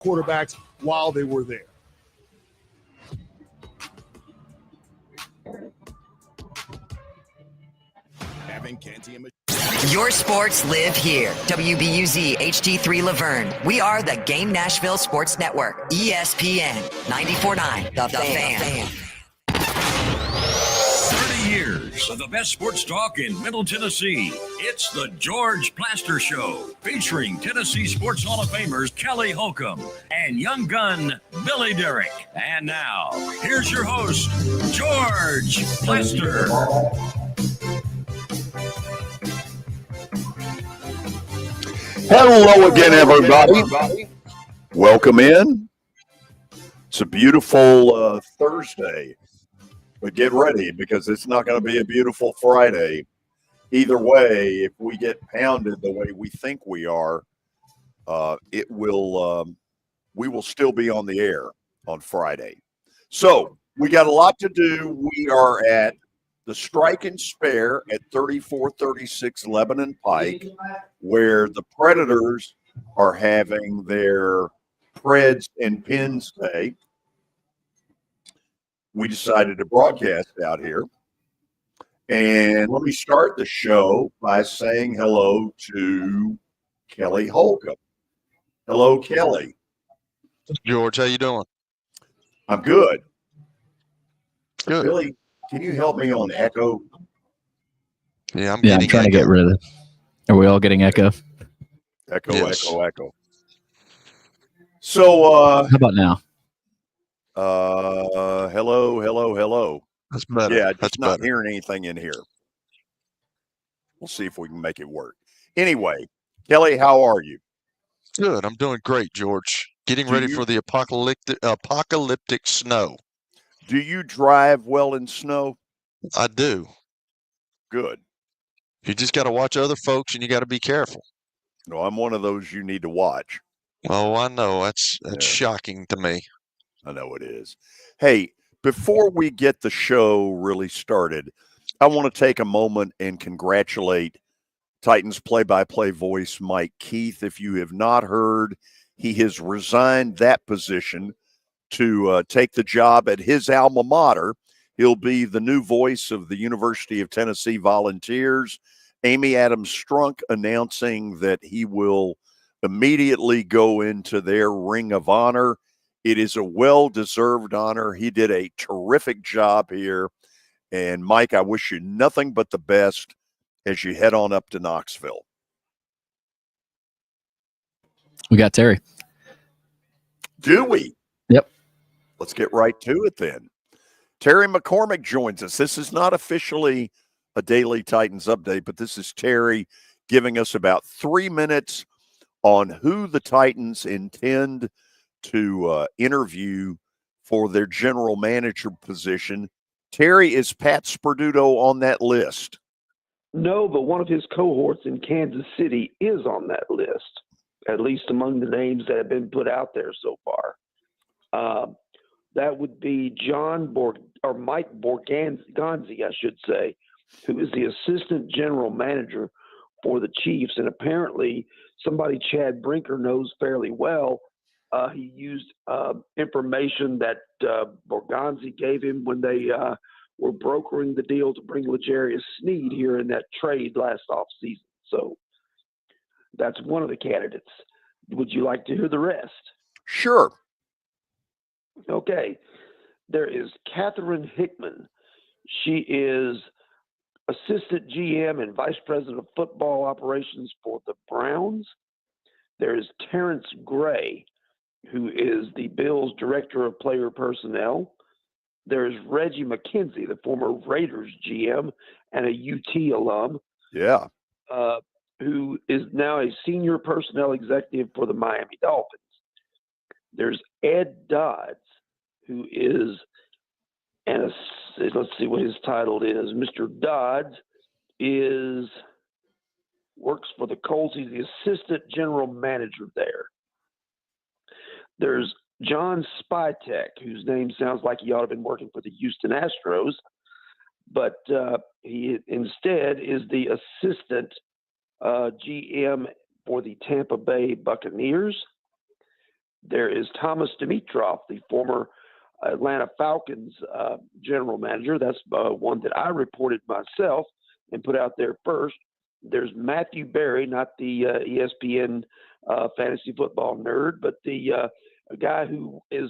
quarterbacks while they were there. Your sports live here. WBUZ HD3 Laverne. We are the Game Nashville Sports Network. ESPN 94.9. The Fan. 30 years of the best sports talk in Middle Tennessee. It's the George Plaster Show, featuring Tennessee Sports Hall of Famers Kelly Holcomb and young gun Billy Derrick. And now, here's your host, George Plaster. Hello again, everybody. Welcome in. It's a beautiful Thursday, but get ready because it's not going to be a beautiful Friday. Either way, if we get pounded the way we think we are, we will still be on the air on Friday. So we got a lot to do. We are at the Strike and Spare at 3436 Lebanon Pike, where the Predators are having their Preds and Penns Day. We decided to broadcast out here. And let me start the show by saying hello to Kelly Holcomb. Hello, Kelly. George, how you doing? I'm good. Good. Billy, can you help me on echo? Yeah, I'm trying to get rid of it. Are we all getting echo? Echo, Yes. echo. So, how about now? Hello. That's better. Yeah, That's just not better. hearing anything in here. We'll see if we can make it work. Anyway, Kelly, how are you? Good. I'm doing great, George. Getting ready for the apocalyptic snow. Do you drive well in snow? I do. Good. You just got to watch other folks, and you got to be careful. No, I'm one of those you need to watch. Oh, I know. That's shocking to me. I know it is. Hey, before we get the show really started, I want to take a moment and congratulate Titans play-by-play voice Mike Keith. If you have not heard, he has resigned that position to take the job at his alma mater. He'll be the new voice of the University of Tennessee Volunteers. Amy Adams Strunk announcing that he will immediately go into their Ring of Honor. It is a well-deserved honor. He did a terrific job here. And, Mike, I wish you nothing but the best as you head on up to Knoxville. We got Terry. Do we? Yep. Let's get right to it then. Terry McCormick joins us. This is not officially a Daily Titans update, but this is Terry giving us about 3 minutes on who the Titans intend to interview for their general manager position. Terry, is Pat Sperduto on that list? No, but one of his cohorts in Kansas City is on that list, at least among the names that have been put out there so far. That would be Mike Borganzi, I should say, who is the assistant general manager for the Chiefs. And apparently somebody Chad Brinker knows fairly well. He used information that Borganzi gave him when they were brokering the deal to bring L'Jarius Sneed here in that trade last offseason. So that's one of the candidates. Would you like to hear the rest? Sure. Okay. There is Catherine Hickman. She is assistant GM and vice president of football operations for the Browns. There is Terrence Gray, who is the Bills director of player personnel. There's Reggie McKenzie, the former Raiders GM and a UT alum. Yeah. Who is now a senior personnel executive for the Miami Dolphins. There's Ed Dodds, who is, let's see what his title is. Mr. Dodds works for the Colts. He's the assistant general manager there. There's John Spytek, whose name sounds like he ought to have been working for the Houston Astros, but he instead is the assistant GM for the Tampa Bay Buccaneers. There is Thomas Dimitroff, the former Atlanta Falcons general manager. That's one that I reported myself and put out there first. There's Matthew Berry, not the ESPN fantasy football nerd, but the a guy who is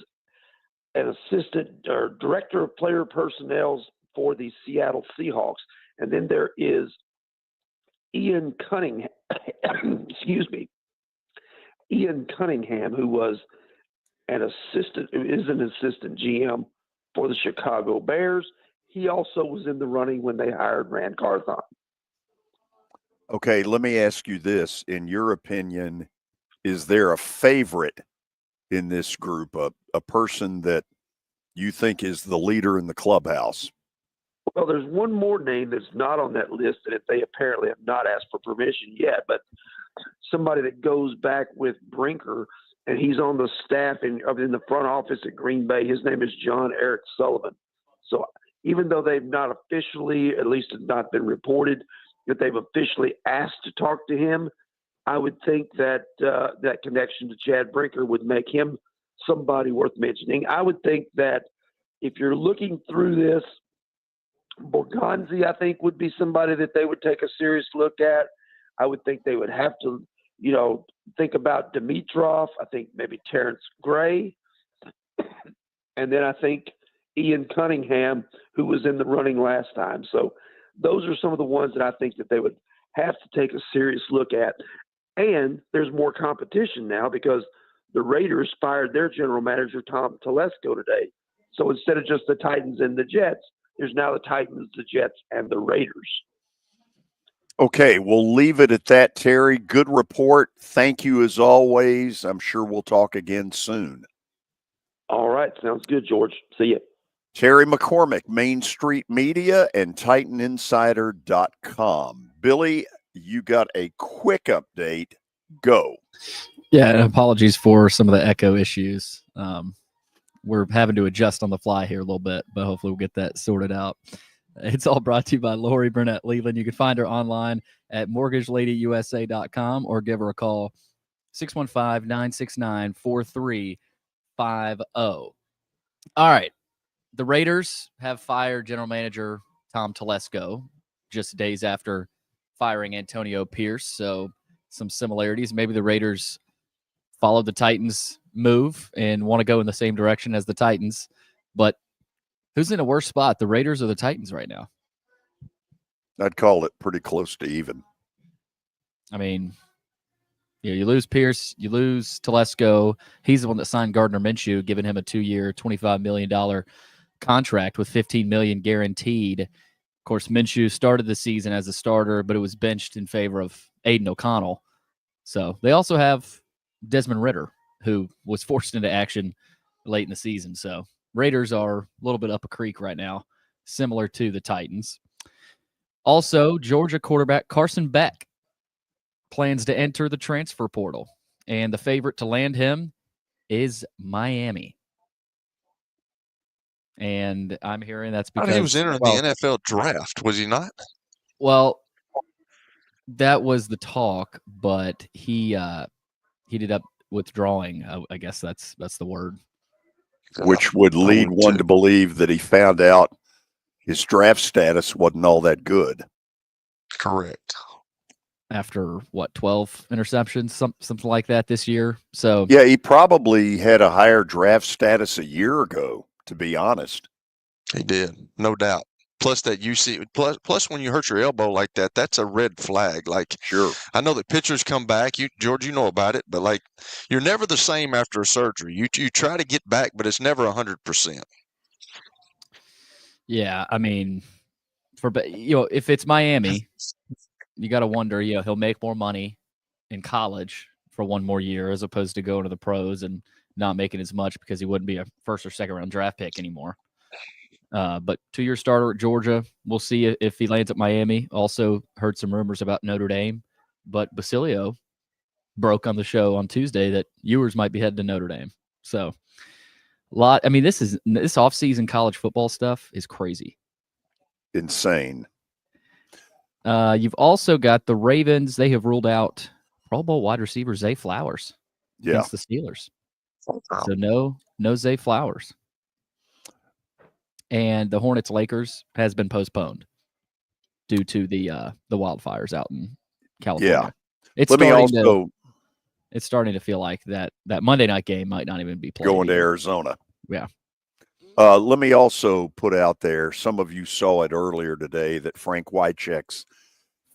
an assistant or director of player personnel for the Seattle Seahawks. And then there is Ian Cunningham, Ian Cunningham, who is an assistant GM for the Chicago Bears. He also was in the running when they hired Rand Carthon. Okay, let me ask you this. In your opinion, is there a favorite in this group, a person that you think is the leader in the clubhouse? Well, there's one more name that's not on that list, and they apparently have not asked for permission yet, but somebody that goes back with Brinker, and he's on the staff in the front office at Green Bay. His name is John Eric Sullivan. So even though they've not officially, at least it's not been reported, that they've officially asked to talk to him, I would think that that connection to Chad Brinker would make him somebody worth mentioning. I would think that if you're looking through this, Borgonzi, I think, would be somebody that they would take a serious look at. I would think they would have to, think about Dimitroff. I think maybe Terrence Gray. And then I think Ian Cunningham, who was in the running last time. So those are some of the ones that I think that they would have to take a serious look at. And there's more competition now because the Raiders fired their general manager, Tom Telesco, today. So instead of just the Titans and the Jets, there's now the Titans, the Jets, and the Raiders. Okay, we'll leave it at that, Terry. Good report. Thank you as always. I'm sure we'll talk again soon. All right. Sounds good, George. See you. Terry McCormick, Main Street Media and TitanInsider.com. Billy, you got a quick update. Go. Yeah, and apologies for some of the echo issues. We're having to adjust on the fly here a little bit, but hopefully we'll get that sorted out. It's all brought to you by Lori Burnett Leland. You can find her online at mortgageladieusa.com or give her a call, 615-969-4350. All right. The Raiders have fired general manager Tom Telesco just days after firing Antonio Pierce. So some similarities. Maybe the Raiders followed the Titans' move and want to go in the same direction as the Titans. But who's in a worse spot, the Raiders or the Titans right now? I'd call it pretty close to even. I mean, you lose Pierce, you lose Telesco. He's the one that signed Gardner Minshew, giving him a 2-year, $25 million contract with $15 million guaranteed. Of course, Minshew started the season as a starter, but it was benched in favor of Aiden O'Connell. So they also have Desmond Ridder, who was forced into action late in the season. So Raiders are a little bit up a creek right now, similar to the Titans. Also, Georgia quarterback Carson Beck plans to enter the transfer portal, and the favorite to land him is Miami. And I'm hearing that's because he was entering the NFL draft, was he not? Well, that was the talk, but he ended up withdrawing. I guess that's the word. Which would lead one to believe that he found out his draft status wasn't all that good. Correct. After, 12 interceptions, something like that this year. So yeah, he probably had a higher draft status a year ago, to be honest. He did, no doubt. Plus that plus when you hurt your elbow like that, that's a red flag. Like, sure, I know that pitchers come back. George, you know about it, but like, you're never the same after a surgery. You try to get back, but it's never 100%. Yeah, I mean, if it's Miami, you got to wonder. He'll make more money in college for one more year as opposed to going to the pros and not making as much because he wouldn't be a first or second round draft pick anymore. But 2-year starter at Georgia, we'll see if he lands at Miami. Also heard some rumors about Notre Dame, but Basilio broke on the show on Tuesday that Ewers might be heading to Notre Dame. So this offseason college football stuff is crazy. Insane. You've also got the Ravens. They have ruled out Pro Bowl wide receiver Zay Flowers against the Steelers. So no Zay Flowers. And the Hornets-Lakers has been postponed due to the wildfires out in California. Yeah. It's starting to feel like that Monday night game might not even be played. Going to Arizona. Yeah. Let me also put out there, some of you saw it earlier today, that Frank Wycheck's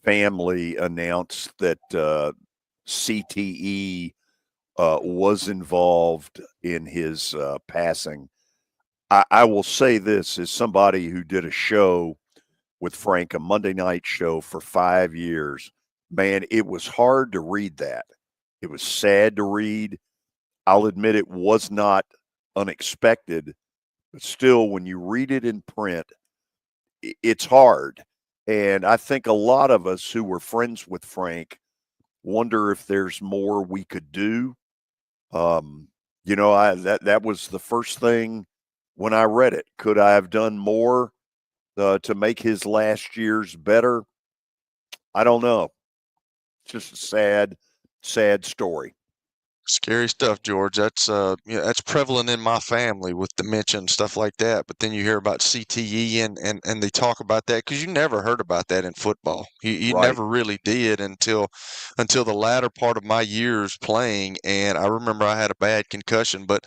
family announced that CTE was involved in his passing. I will say this, as somebody who did a show with Frank, a Monday night show for 5 years, man, it was hard to read that. It was sad to read. I'll admit it was not unexpected, but still, when you read it in print, it's hard. And I think a lot of us who were friends with Frank wonder if there's more we could do. That was the first thing when I read it. Could I have done more to make his last years better? I don't know. It's just a sad story. Scary stuff, George. That's that's prevalent in my family with dementia and stuff like that. But then you hear about CTE and they talk about that because you never heard about that in football. You Right. never really did until the latter part of my years playing. And I remember I had a bad concussion, but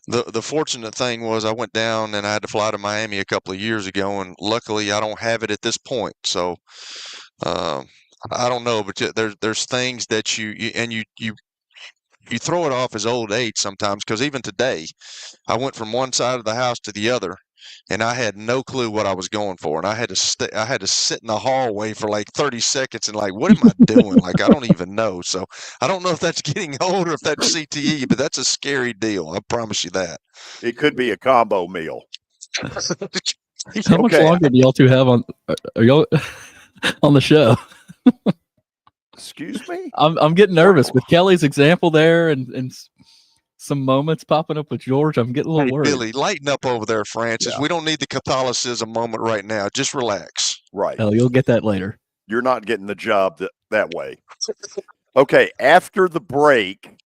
the fortunate thing was I went down and I had to fly to Miami a couple of years ago, and luckily I don't have it at this point. So I don't know, but there's things that you throw it off as old age sometimes, because even today, I went from one side of the house to the other, and I had no clue what I was going for, and I had to sit in the hallway for like 30 seconds and like, what am I doing? Like, I don't even know. So I don't know if that's getting old or if that's CTE, but that's a scary deal. I promise you that. It could be a combo meal. How much longer do y'all two have on? Are y'all on the show? Excuse me? I'm getting nervous with Kelly's example there and some moments popping up with George. I'm getting a little worried. Billy, lighten up over there, Francis. Yeah. We don't need the Catholicism moment right now. Just relax. Right. Hell, you'll get that later. You're not getting the job that way. Okay, after the break,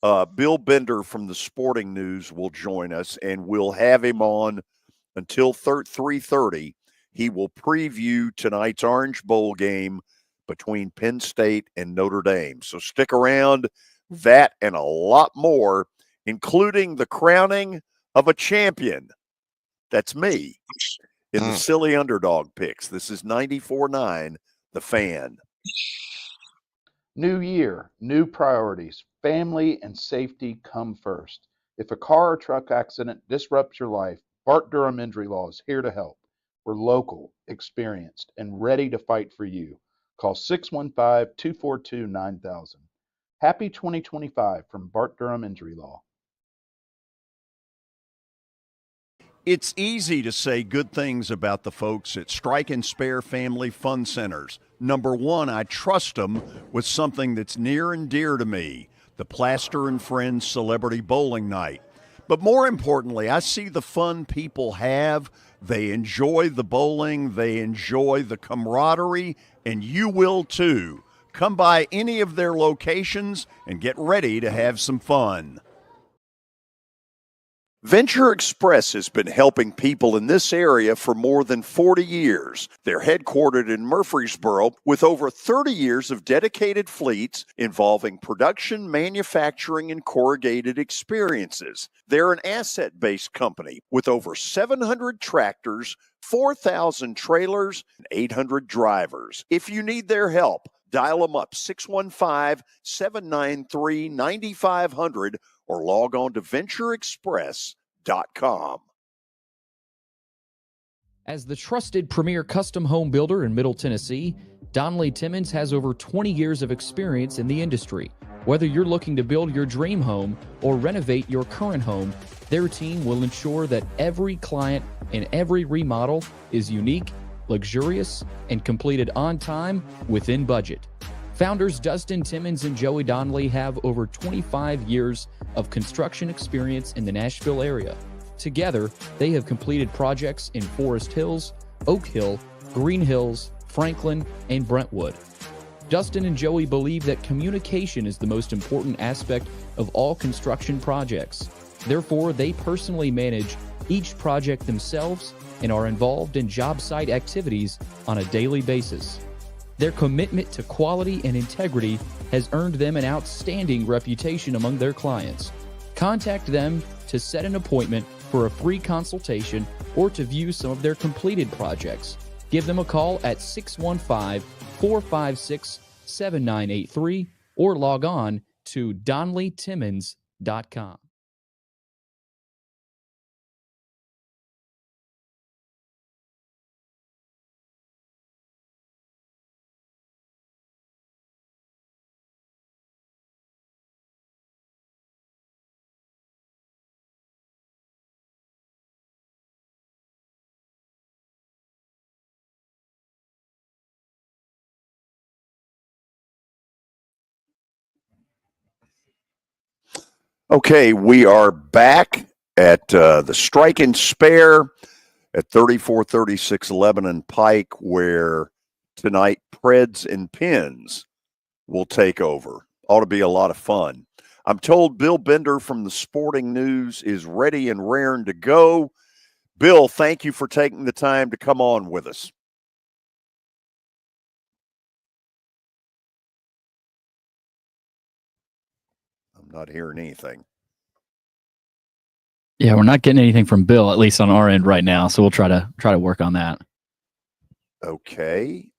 Bill Bender from the Sporting News will join us, and we'll have him on until 3:30. He will preview tonight's Orange Bowl game between Penn State and Notre Dame. So stick around. That and a lot more, including the crowning of a champion. That's me in the silly underdog picks. This is 94.9 The Fan. New year, new priorities. Family and safety come first. If a car or truck accident disrupts your life, Bart Durham Injury Law is here to help. We're local, experienced, and ready to fight for you. Call 615-242-9000. Happy 2025 from Bart Durham Injury Law. It's easy to say good things about the folks at Strike and Spare Family Fun Centers. Number one, I trust them with something that's near and dear to me, the Plaster and Friends Celebrity Bowling Night. But more importantly, I see the fun people have. They enjoy the bowling, they enjoy the camaraderie, and you will too. Come by any of their locations and get ready to have some fun. Venture Express has been helping people in this area for more than 40 years. They're headquartered in Murfreesboro with over 30 years of dedicated fleets involving production, manufacturing, and corrugated experiences. They're an asset-based company with over 700 tractors, 4,000 trailers, and 800 drivers. If you need their help, dial them up 615-793-9500 or log on to ventureexpress.com. As the trusted premier custom home builder in Middle Tennessee, Donnelly Timmons has over 20 years of experience in the industry. Whether you're looking to build your dream home or renovate your current home, their team will ensure that every client and every remodel is unique, luxurious, and completed on time within budget. Founders Dustin Timmons and Joey Donnelly have over 25 years of construction experience in the Nashville area. Together, they have completed projects in Forest Hills, Oak Hill, Green Hills, Franklin, and Brentwood. Dustin and Joey believe that communication is the most important aspect of all construction projects. Therefore, they personally manage each project themselves and are involved in job site activities on a daily basis. Their commitment to quality and integrity has earned them an outstanding reputation among their clients. Contact them to set an appointment for a free consultation or to view some of their completed projects. Give them a call at 615-456-7983 or log on to donleytimmons.com. Okay, we are back at the Strike and Spare at 3436 Lebanon Pike, where tonight Preds and Penns will take over. Ought to be a lot of fun. I'm told Bill Bender from the Sporting News is ready and raring to go. Bill, thank you for taking the time to come on with us. I'm not hearing anything. Yeah, we're not getting anything from Bill, at least on our end right now. So we'll try to work on that. Okay.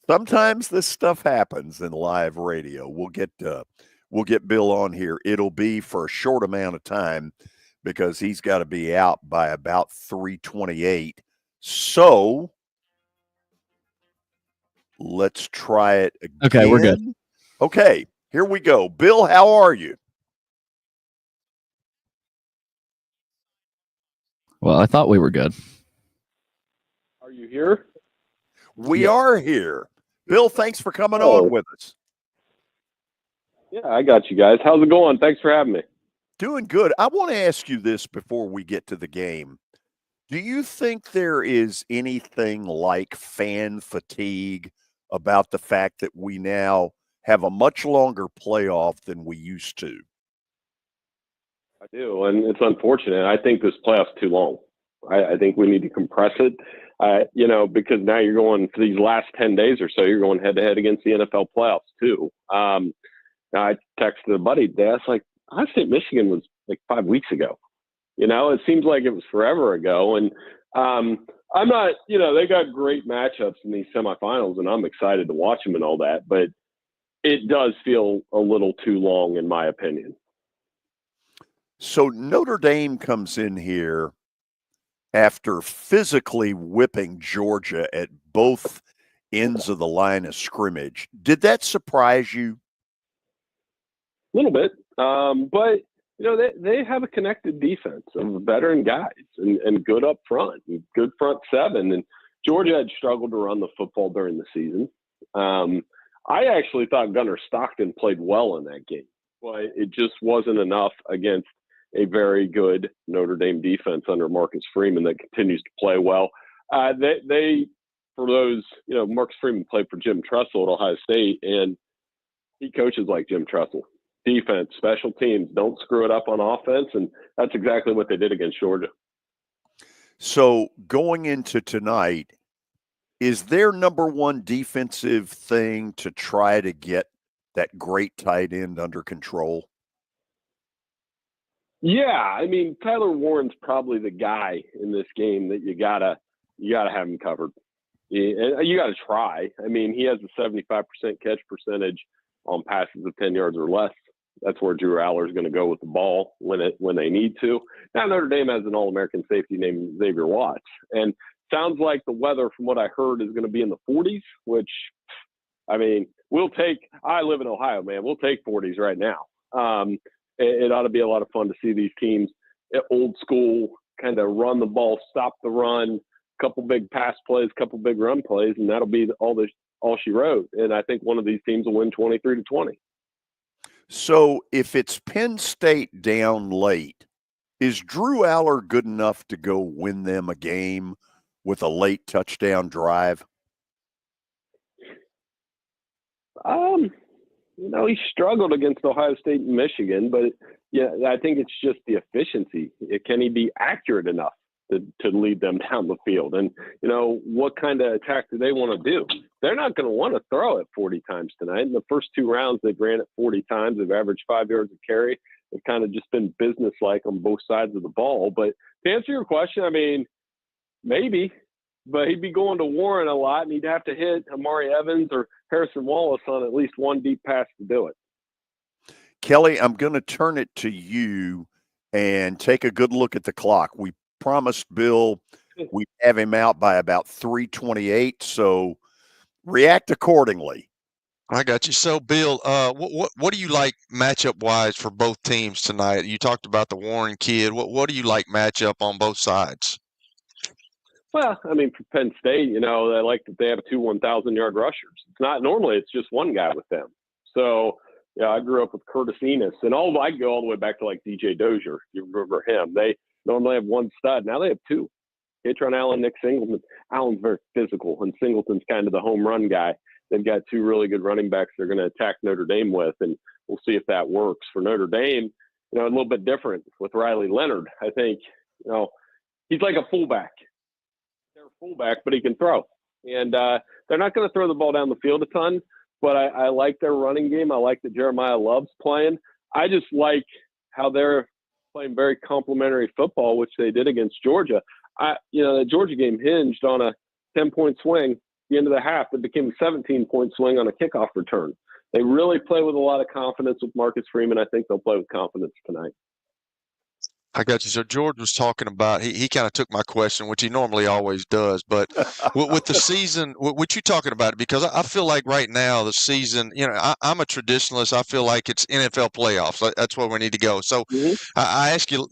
Sometimes this stuff happens in live radio. We'll get Bill on here. It'll be for a short amount of time because he's got to be out by about 3:28. So let's try it again. Okay, we're good. Okay, here we go. Bill, how are you? Well, I thought we were good. Are you here? We are here. Bill, thanks for coming on with us. Yeah, I got you guys. How's it going? Thanks for having me. Doing good. I want to ask you this before we get to the game. Do you think there is anything like fan fatigue about the fact that we now have a much longer playoff than we used to? I do, and it's unfortunate. I think this playoff's too long. I think we need to compress it, because now you're going for these last 10 days or so, you're going head-to-head against the NFL playoffs too. I texted a buddy today. I was like, Ohio State, Michigan was like 5 weeks ago. It seems like it was forever ago. And I'm not, they got great matchups in these semifinals, and I'm excited to watch them and all that. But it does feel a little too long, in my opinion. So Notre Dame comes in here after physically whipping Georgia at both ends of the line of scrimmage. Did that surprise you? A little bit. But, they have a connected defense of veteran guys and good up front, and good front seven. And Georgia had struggled to run the football during the season. I actually thought Gunnar Stockton played well in that game, but it just wasn't enough against a very good Notre Dame defense under Marcus Freeman that continues to play well. They for those, Marcus Freeman played for Jim Tressel at Ohio State, and he coaches like Jim Tressel. Defense, special teams, don't screw it up on offense, and that's exactly what they did against Georgia. So going into tonight, is their number one defensive thing to try to get that great tight end under control? Yeah, Tyler Warren's probably the guy in this game that you gotta have him covered. You gotta try. He has a 75% catch percentage on passes of 10 yards or less. That's where Drew Aller is going to go with the ball when they need to. Now Notre Dame has an All-American safety named Xavier Watts, and sounds like the weather, from what I heard, is going to be in the 40s. Which, we'll take. I live in Ohio, man. We'll take 40s right now. It ought to be a lot of fun to see these teams old school, kind of run the ball, stop the run, couple big pass plays, couple big run plays, and that'll be all she wrote. And I think one of these teams will win 23-20. So if it's Penn State down late, is Drew Aller good enough to go win them a game with a late touchdown drive? He struggled against Ohio State and Michigan, but yeah, I think it's just the efficiency. Can he be accurate enough to lead them down the field? And, what kind of attack do they want to do? They're not going to want to throw it 40 times tonight. In the first 2 rounds, they've ran it 40 times. They've averaged 5 yards a carry. They've kind of just been businesslike on both sides of the ball. But to answer your question, I mean, maybe, but he'd be going to Warren a lot, and he'd have to hit Amari Evans or Harrison Wallace on at least one deep pass to do it. Kelly, I'm going to turn it to you and take a good look at the clock. We promised Bill we'd have him out by about 3:28, so react accordingly. I got you. So, Bill, what do you like matchup-wise for both teams tonight? You talked about the Warren kid. What do you like matchup on both sides? Well, I mean, for Penn State, I like that they have 2 1,000-yard rushers. It's not normally; it's just one guy with them. So, I grew up with Curtis Enos, and I go all the way back to like DJ Dozier. You remember him? They normally have one stud. Now they have 2. Katron Allen, Nick Singleton. Allen's very physical, and Singleton's kind of the home run guy. They've got 2 really good running backs they're going to attack Notre Dame with, and we'll see if that works. For Notre Dame, a little bit different with Riley Leonard. I think, he's like a fullback. They're a fullback, but he can throw. And they're not going to throw the ball down the field a ton, but I like their running game. I like that Jeremiah Love's playing. I just like how they're playing very complimentary football, which they did against Georgia. The Georgia game hinged on a 10-point swing at the end of the half. It became a 17-point swing on a kickoff return. They really play with a lot of confidence with Marcus Freeman. I think they'll play with confidence tonight. I got you. So George was talking about, he kind of took my question, which he normally always does, but with the season, what you talking about, because I feel like right now the season, I'm a traditionalist. I feel like it's NFL playoffs. That's where we need to go. So I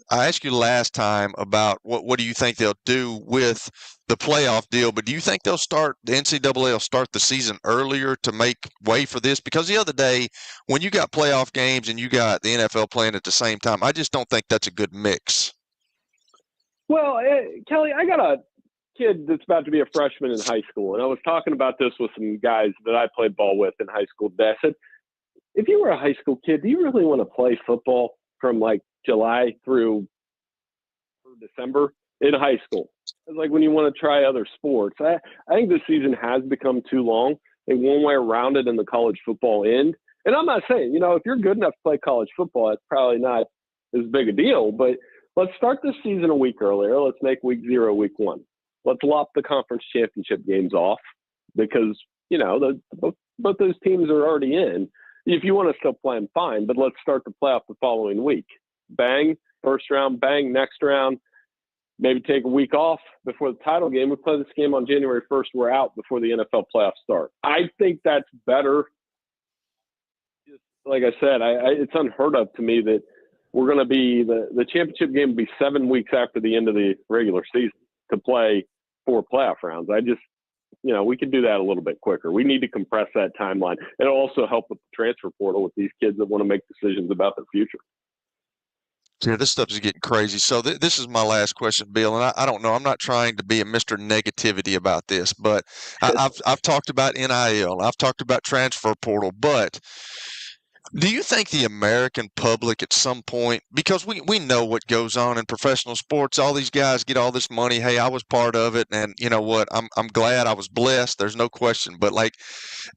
asked you last time about what do you think they'll do with the playoff deal, but do you think the NCAA will start the season earlier to make way for this? Because the other day, when you got playoff games and you got the NFL playing at the same time, I just don't think that's a good mix. Well, Kelly, I got a kid that's about to be a freshman in high school, and I was talking about this with some guys that I played ball with in high school today. I said, if you were a high school kid, do you really want to play football from like July through December in high school? It's like when you want to try other sports. I think this season has become too long. They one way around it in the college football end. And I'm not saying, if you're good enough to play college football, that's probably not as big a deal. But let's start this season a week earlier. Let's make week 0 week 1. Let's lop the conference championship games off because, both those teams are already in. If you want to still play them, fine. But let's start the playoff the following week. Bang, first round, bang, next round. Maybe take a week off before the title game. We play this game on January 1st. We're out before the NFL playoffs start. I think that's better. Just like I said, it's unheard of to me that we're going to be the championship game will be 7 weeks after the end of the regular season to play 4 playoff rounds. We can do that a little bit quicker. We need to compress that timeline. It'll also help with the transfer portal with these kids that want to make decisions about their future. Yeah, this stuff is getting crazy. So this is my last question, Bill, and I don't know. I'm not trying to be a Mr. Negativity about this, but I've talked about NIL. I've talked about transfer portal, but do you think the American public at some point, because we know what goes on in professional sports, all these guys get all this money. Hey, I was part of it, and you know what? I'm glad I was blessed. There's no question. But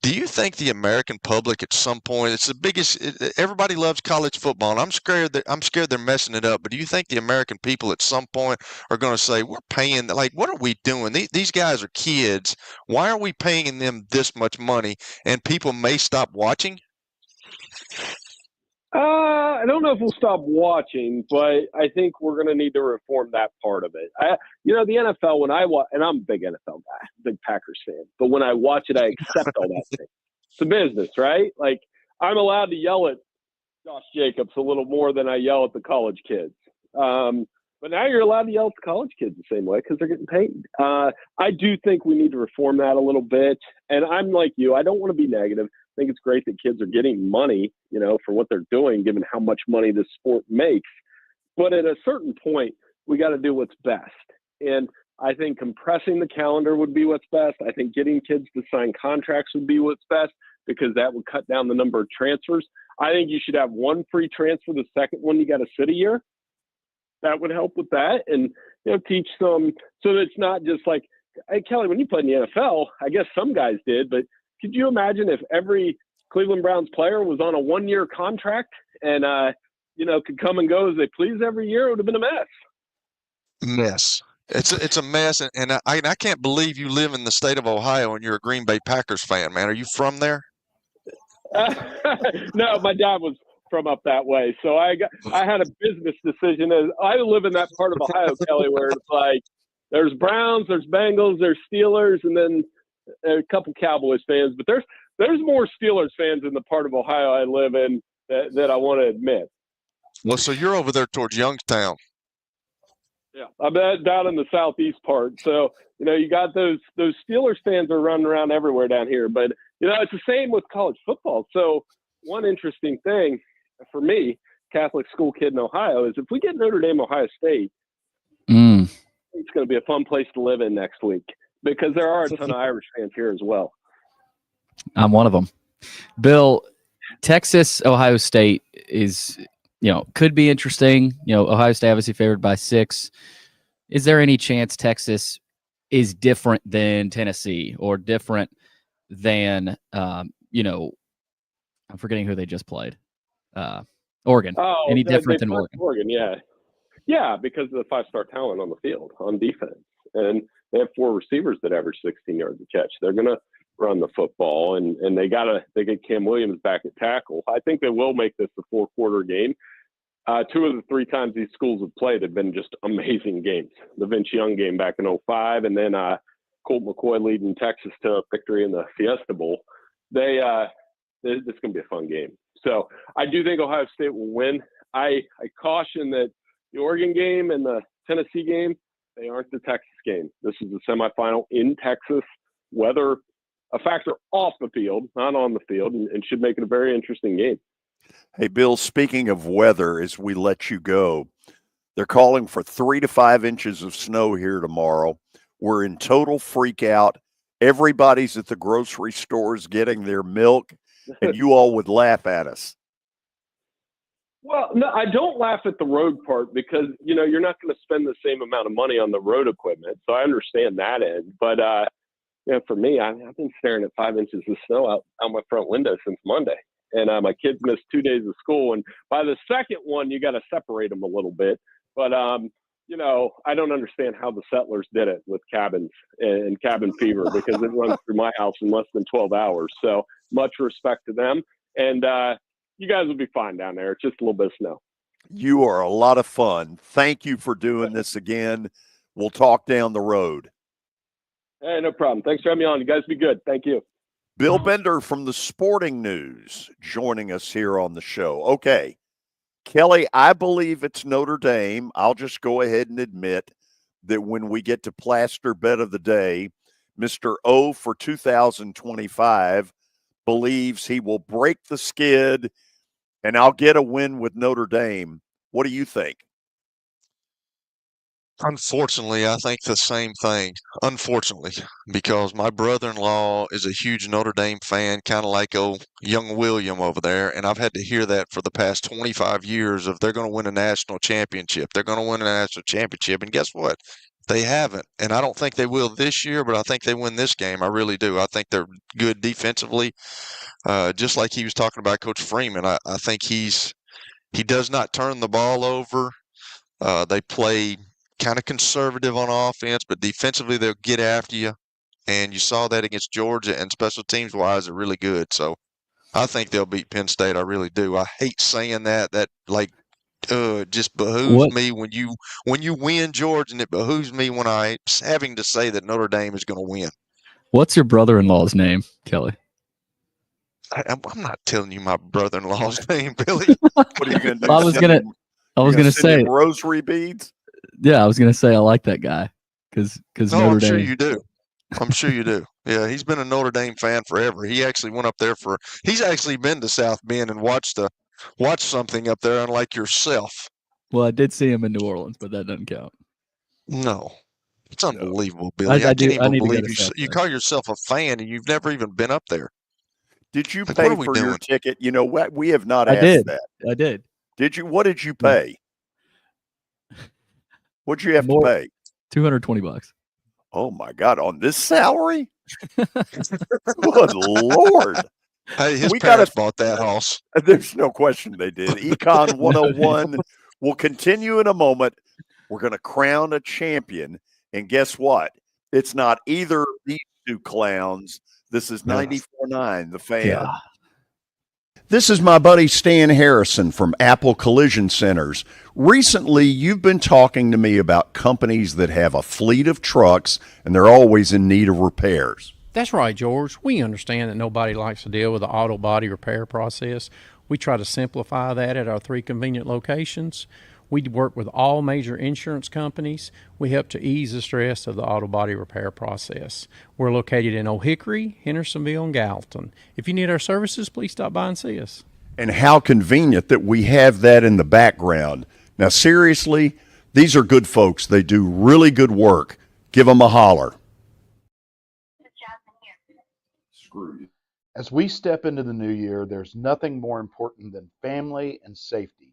do you think the American public at some point, it's the biggest, everybody loves college football, and I'm scared they're messing it up. But do you think the American people at some point are going to say, we're paying, what are we doing? These guys are kids. Why are we paying them this much money? And people may stop watching? I don't know if we'll stop watching, but I think we're going to need to reform that part of it. The NFL, when I watch, and I'm a big NFL guy, big Packers fan, but when I watch it, I accept all that thing. It's a business, right? I'm allowed to yell at Josh Jacobs a little more than I yell at the college kids. But now you're allowed to yell at the college kids the same way because they're getting paid. I do think we need to reform that a little bit. And I'm like you. I don't want to be negative. I think it's great that kids are getting money, for what they're doing, given how much money this sport makes. But at a certain point, we got to do what's best. And I think compressing the calendar would be what's best. I think getting kids to sign contracts would be what's best. because that would cut down the number of transfers. I think you should have one free transfer. The second one, you got to sit a year. That would help with that, and teach them so that it's not just like, hey, Kelly, when you played in the NFL, I guess some guys did, but could you imagine if every Cleveland Browns player was on a 1-year contract and could come and go as they please every year? It would have been a mess. It's a mess, and I can't believe you live in the state of Ohio and you're a Green Bay Packers fan, man. Are you from there? No, my dad was from up that way, so I had a business decision. As I live in that part of Ohio, Kelly, where it's like there's Browns, there's Bengals, there's Steelers, and then a couple Cowboys fans. But there's more Steelers fans in the part of Ohio I live in that I want to admit. Well, so you're over there towards Youngstown. Yeah, I'm down in the southeast part. So, you got those Steelers fans are running around everywhere down here. But, it's the same with college football. So one interesting thing for me, Catholic school kid in Ohio, is if we get Notre Dame, Ohio State, it's going to be a fun place to live in next week because there are a ton of Irish fans here as well. I'm one of them. Bill, Texas, Ohio State is – could be interesting. Ohio State obviously favored by 6. Is there any chance Texas is different than Tennessee or different than, I'm forgetting who they just played. Oregon. Oh, any different than Oregon? Oregon, yeah. Yeah, because of the 5-star talent on the field on defense. And they have 4 receivers that average 16 yards a catch. They're going to run the football, and they get Cam Williams back at tackle. I think they will make this a 4-quarter game. 2 of the 3 times these schools have played have been just amazing games. The Vince Young game back in 2005, and then Colt McCoy leading Texas to a victory in the Fiesta Bowl. This is going to be a fun game. So I do think Ohio State will win. I caution that the Oregon game and the Tennessee game, they aren't the Texas game. This is the semifinal in Texas. Weather a factor off the field, not on the field, and should make it a very interesting game. Hey, Bill, speaking of weather, as we let you go, they're calling for 3 to 5 inches of snow here tomorrow. We're in total freak out. Everybody's at the grocery stores getting their milk, and you all would laugh at us. Well, no, I don't laugh at the road part because, you're not going to spend the same amount of money on the road equipment. So I understand that end. But, for me, I've been staring at 5 inches of snow out my front window since Monday. And my kids missed 2 days of school. And by the second one, you got to separate them a little bit. But, I don't understand how the settlers did it with cabins and cabin fever because it runs through my house in less than 12 hours. So much respect to them. And you guys will be fine down there. It's just a little bit of snow. You are a lot of fun. Thank you for doing this again. We'll talk down the road. Hey, no problem. Thanks for having me on. You guys be good. Thank you. Bill Bender from the Sporting News joining us here on the show. Okay, Kelly, I believe it's Notre Dame. I'll just go ahead and admit that when we get to Plaster Bet of the Day, Mr. O for 2025 believes he will break the skid, and I'll get a win with Notre Dame. What do you think? Unfortunately, I think the same thing. Unfortunately, because my brother-in-law is a huge Notre Dame fan, kind of like young William over there, and I've had to hear that for the past 25 years of they're going to win a national championship. They're going to win a national championship, and guess what? They haven't, and I don't think they will this year, but I think they win this game. I really do. I think they're good defensively, just like he was talking about Coach Freeman. I think he does not turn the ball over. They play kind of conservative on offense, but defensively they'll get after you. And you saw that against Georgia, and special teams wise, they're really good. So I think they'll beat Penn State. I really do. I hate saying that. That just behooves me when you win, George, and it behooves me when I'm having to say that Notre Dame is going to win. What's your brother-in-law's name, Kelly? I'm not telling you my brother-in-law's name, Billy. What are you going to do? I was gonna say rosary beads. Yeah, I was gonna say I like that guy because I'm sure you do. I'm sure you do. Yeah, he's been a Notre Dame fan forever. He actually went up there he's actually been to South Bend and watched something up there, unlike yourself. Well, I did see him in New Orleans, but that doesn't count. No. It's unbelievable, Billy. I can't even believe you call yourself a fan and you've never even been up there. Did you Like, pay what are we for your doing? ticket? You know what? We have not I asked did. that. I did. Did you? What did you pay? What'd you have to More- pay? $220. Oh my God! On this salary? Good Lord! Hey, his We gotta- parents bought that house. There's no question they did. Econ 101 will continue in a moment. We're going to crown a champion. And guess what? It's not either of these two clowns. This is 94.9, The Fan. Yeah. This is my buddy Stan Harrison from Apple Collision Centers. Recently, you've been talking to me about companies that have a fleet of trucks and they're always in need of repairs. That's right, George. We understand that nobody likes to deal with the auto body repair process. We try to simplify that at our 3 convenient locations. We work with all major insurance companies. We help to ease the stress of the auto body repair process. We're located in Old Hickory, Hendersonville, and Gallatin. If you need our services, please stop by and see us. And how convenient that we have that in the background. Now, seriously, these are good folks. They do really good work. Give them a holler. As we step into the new year, there's nothing more important than family and safety.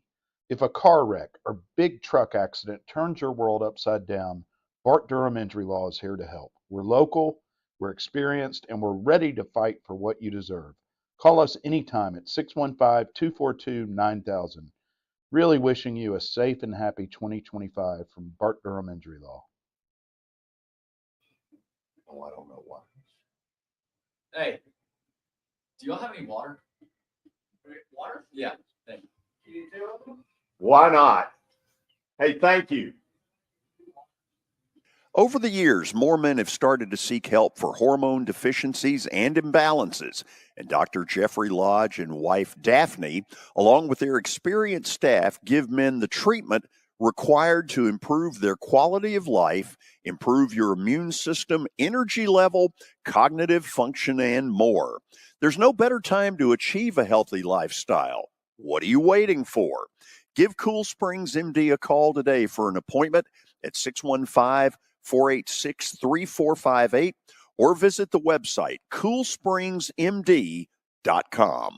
If a car wreck or big truck accident turns your world upside down, Bart Durham Injury Law is here to help. We're local, we're experienced, and we're ready to fight for what you deserve. Call us anytime at 615-242-9000. Really wishing you a safe and happy 2025 from Bart Durham Injury Law. Oh, I don't know why. Hey, do y'all have any water? Water? Yeah. Thank you. Why not? Hey, thank you. Over the years, more men have started to seek help for hormone deficiencies and imbalances, and Dr. Jeffrey Lodge and wife Daphne, along with their experienced staff, give men the treatment required to improve their quality of life, improve your immune system, energy level, cognitive function, and more. There's no better time to achieve a healthy lifestyle. What are you waiting for? Give Cool Springs MD a call today for an appointment at 615-486-3458 or visit the website coolspringsmd.com.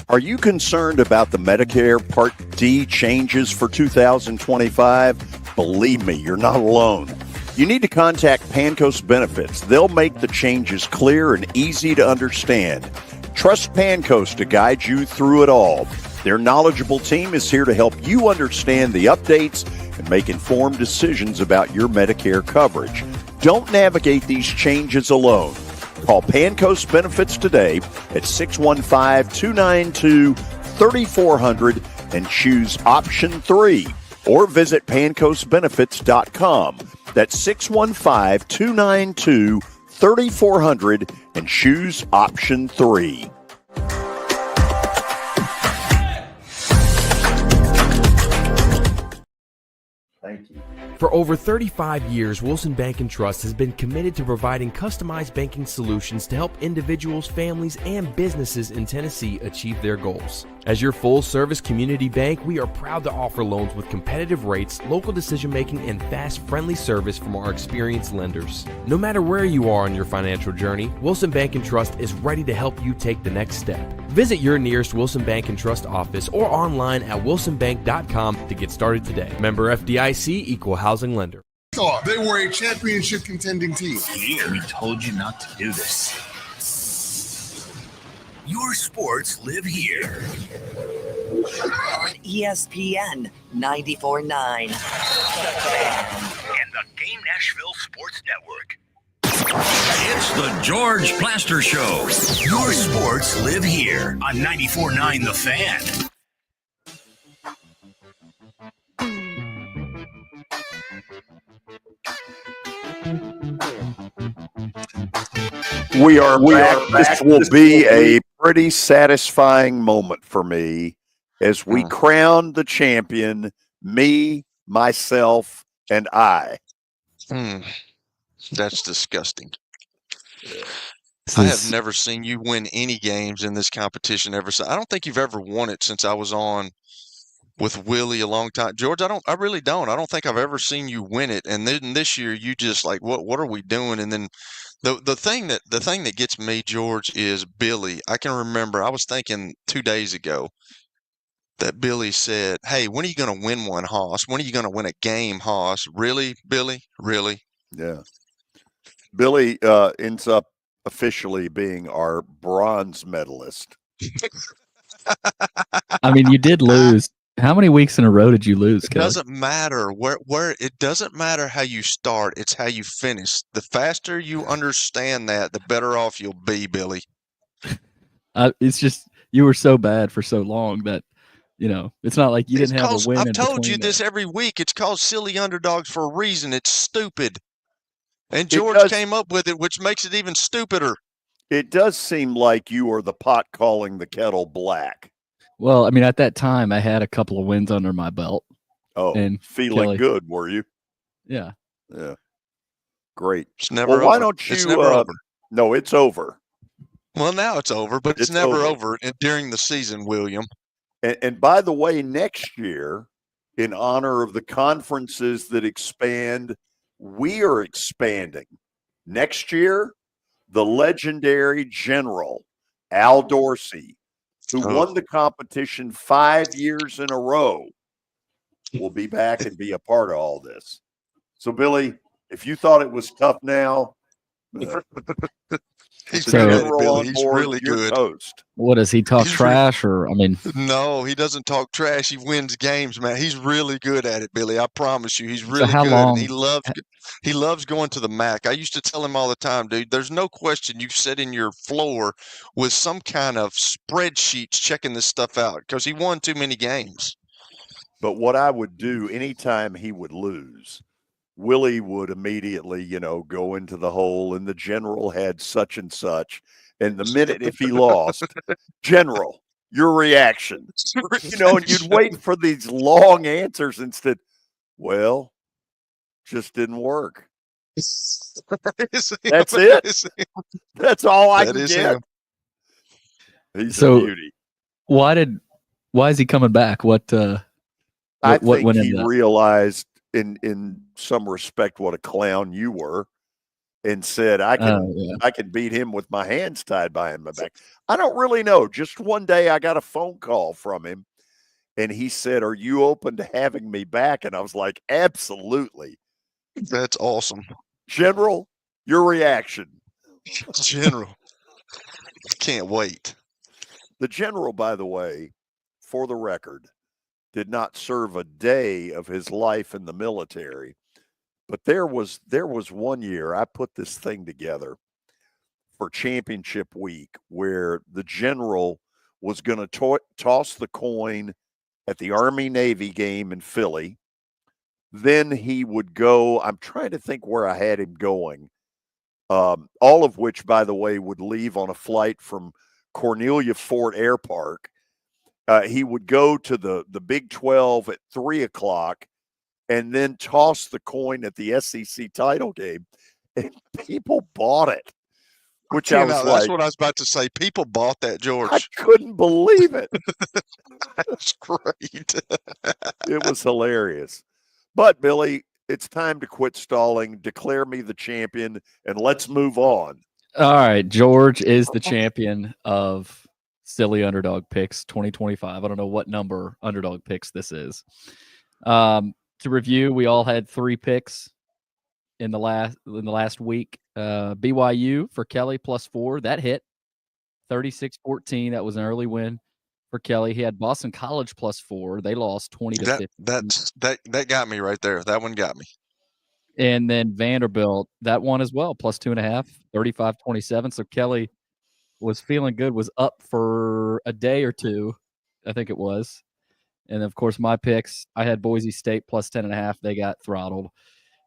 Are you concerned about the Medicare Part D changes for 2025? Believe me, you're not alone. You need to contact Pancoast Benefits. They'll make the changes clear and easy to understand. Trust Pancoast to guide you through it all. Their knowledgeable team is here to help you understand the updates and make informed decisions about your Medicare coverage. Don't navigate these changes alone. Call Pancoast Benefits today at 615-292-3400 and choose option 3, or visit pancoastbenefits.com. That's 615-292-3400 and choose option 3. Thank you. For over 35 years, Wilson Bank & Trust has been committed to providing customized banking solutions to help individuals, families, and businesses in Tennessee achieve their goals. As your full-service community bank, we are proud to offer loans with competitive rates, local decision-making, and fast, friendly service from our experienced lenders. No matter where you are on your financial journey, Wilson Bank & Trust is ready to help you take the next step. Visit your nearest Wilson Bank & Trust office or online at wilsonbank.com to get started today. Member FDIC, Equal Housing Lender. They were a championship contending team. Here, we told you not to do this. Your sports live here. On ESPN 94.9. And the Game Nashville Sports Network. It's the George Plaster Show. Your sports live here on 94.9 The Fan. We are back. This will be a pretty satisfying moment for me as we crown the champion, me, myself, and I. That's disgusting. I have never seen you win any games in this competition ever. I don't think you've ever won it since I was on with Willie a long time. George, I really don't. I don't think I've ever seen you win it. And then this year you just like, what are we doing? And then the thing that gets me, George, is Billy. I can remember I was thinking 2 days ago that Billy said, "Hey, when are you going to win one, Hoss? When are you going to win a game, Hoss? Really, Billy? Really?" Yeah. Billy ends up officially being our bronze medalist. I mean, you did lose. How many weeks in a row did you lose, It Kelly? doesn't matter where it doesn't matter how you start, it's how you finish. The faster you understand that, the better off you'll be, Billy. It's just you were so bad for so long that it's not like you didn't have a win. I've told you this every week. It's called silly underdogs for a reason. It's stupid. And George came up with it, which makes it even stupider. It does seem like you are the pot calling the kettle black. Well, I mean, at that time, I had a couple of wins under my belt. Oh, and feeling Kelly, good, were you? Yeah. Yeah. Great. It's never over. Why don't you? It's never over. No, it's over. Well, now it's over, but it's never over during the season, William. And by the way, next year, in honor of the conferences that expand, we are expanding. Next year, the legendary General Al Dorsey, who won the competition 5 years in a row, will be back and be a part of all this. So, Billy, if you thought it was tough now, he's really good. Toast. What does he talk trash or I mean? No, he doesn't talk trash. He wins games, man. He's really good at it, Billy. I promise you, he's really good. Long? And he loves going to the MAC. I used to tell him all the time, dude. There's no question you sit in your floor with some kind of spreadsheets checking this stuff out because he won too many games. But what I would do anytime he would lose, Willie would immediately, go into the hole, and the General had such and such. And the minute if he lost, General, your reaction, and you'd wait for these long answers instead. Well, just didn't work. That's it. That's all I can get. He's a beauty. Why is he coming back? I think he realized in some respect what a clown you were and said, I can beat him with my hands tied behind my back. I don't really know. Just one day I got a phone call from him and he said, "Are you open to having me back?" And I was like, absolutely. That's awesome. General, your reaction. General. Can't wait. The General, by the way, for the record, did not serve a day of his life in the military. But there was 1 year I put this thing together for championship week where the General was going to toss the coin at the Army-Navy game in Philly. Then he would go, I'm trying to think where I had him going, all of which, by the way, would leave on a flight from Cornelia Fort Air Park. He would go to the Big 12 at 3:00 and then toss the coin at the SEC title game. And people bought it, which I was that's what I was about to say. People bought that, George. I couldn't believe it. That's great. It was hilarious. But, Billy, it's time to quit stalling, declare me the champion, and let's move on. All right. George is the champion of Silly Underdog Picks 2025. I don't know what number Underdog Picks this is. To review, we all had 3 picks in the last week. BYU for Kelly +4. That hit 36-14. That was an early win for Kelly. He had Boston College +4. They lost 20-15. That got me right there. That one got me. And then Vanderbilt, that one as well, +2.5, 35-27. So Kelly was feeling good, was up for a day or two, I think it was. And, of course, my picks, I had Boise State +10.5. They got throttled.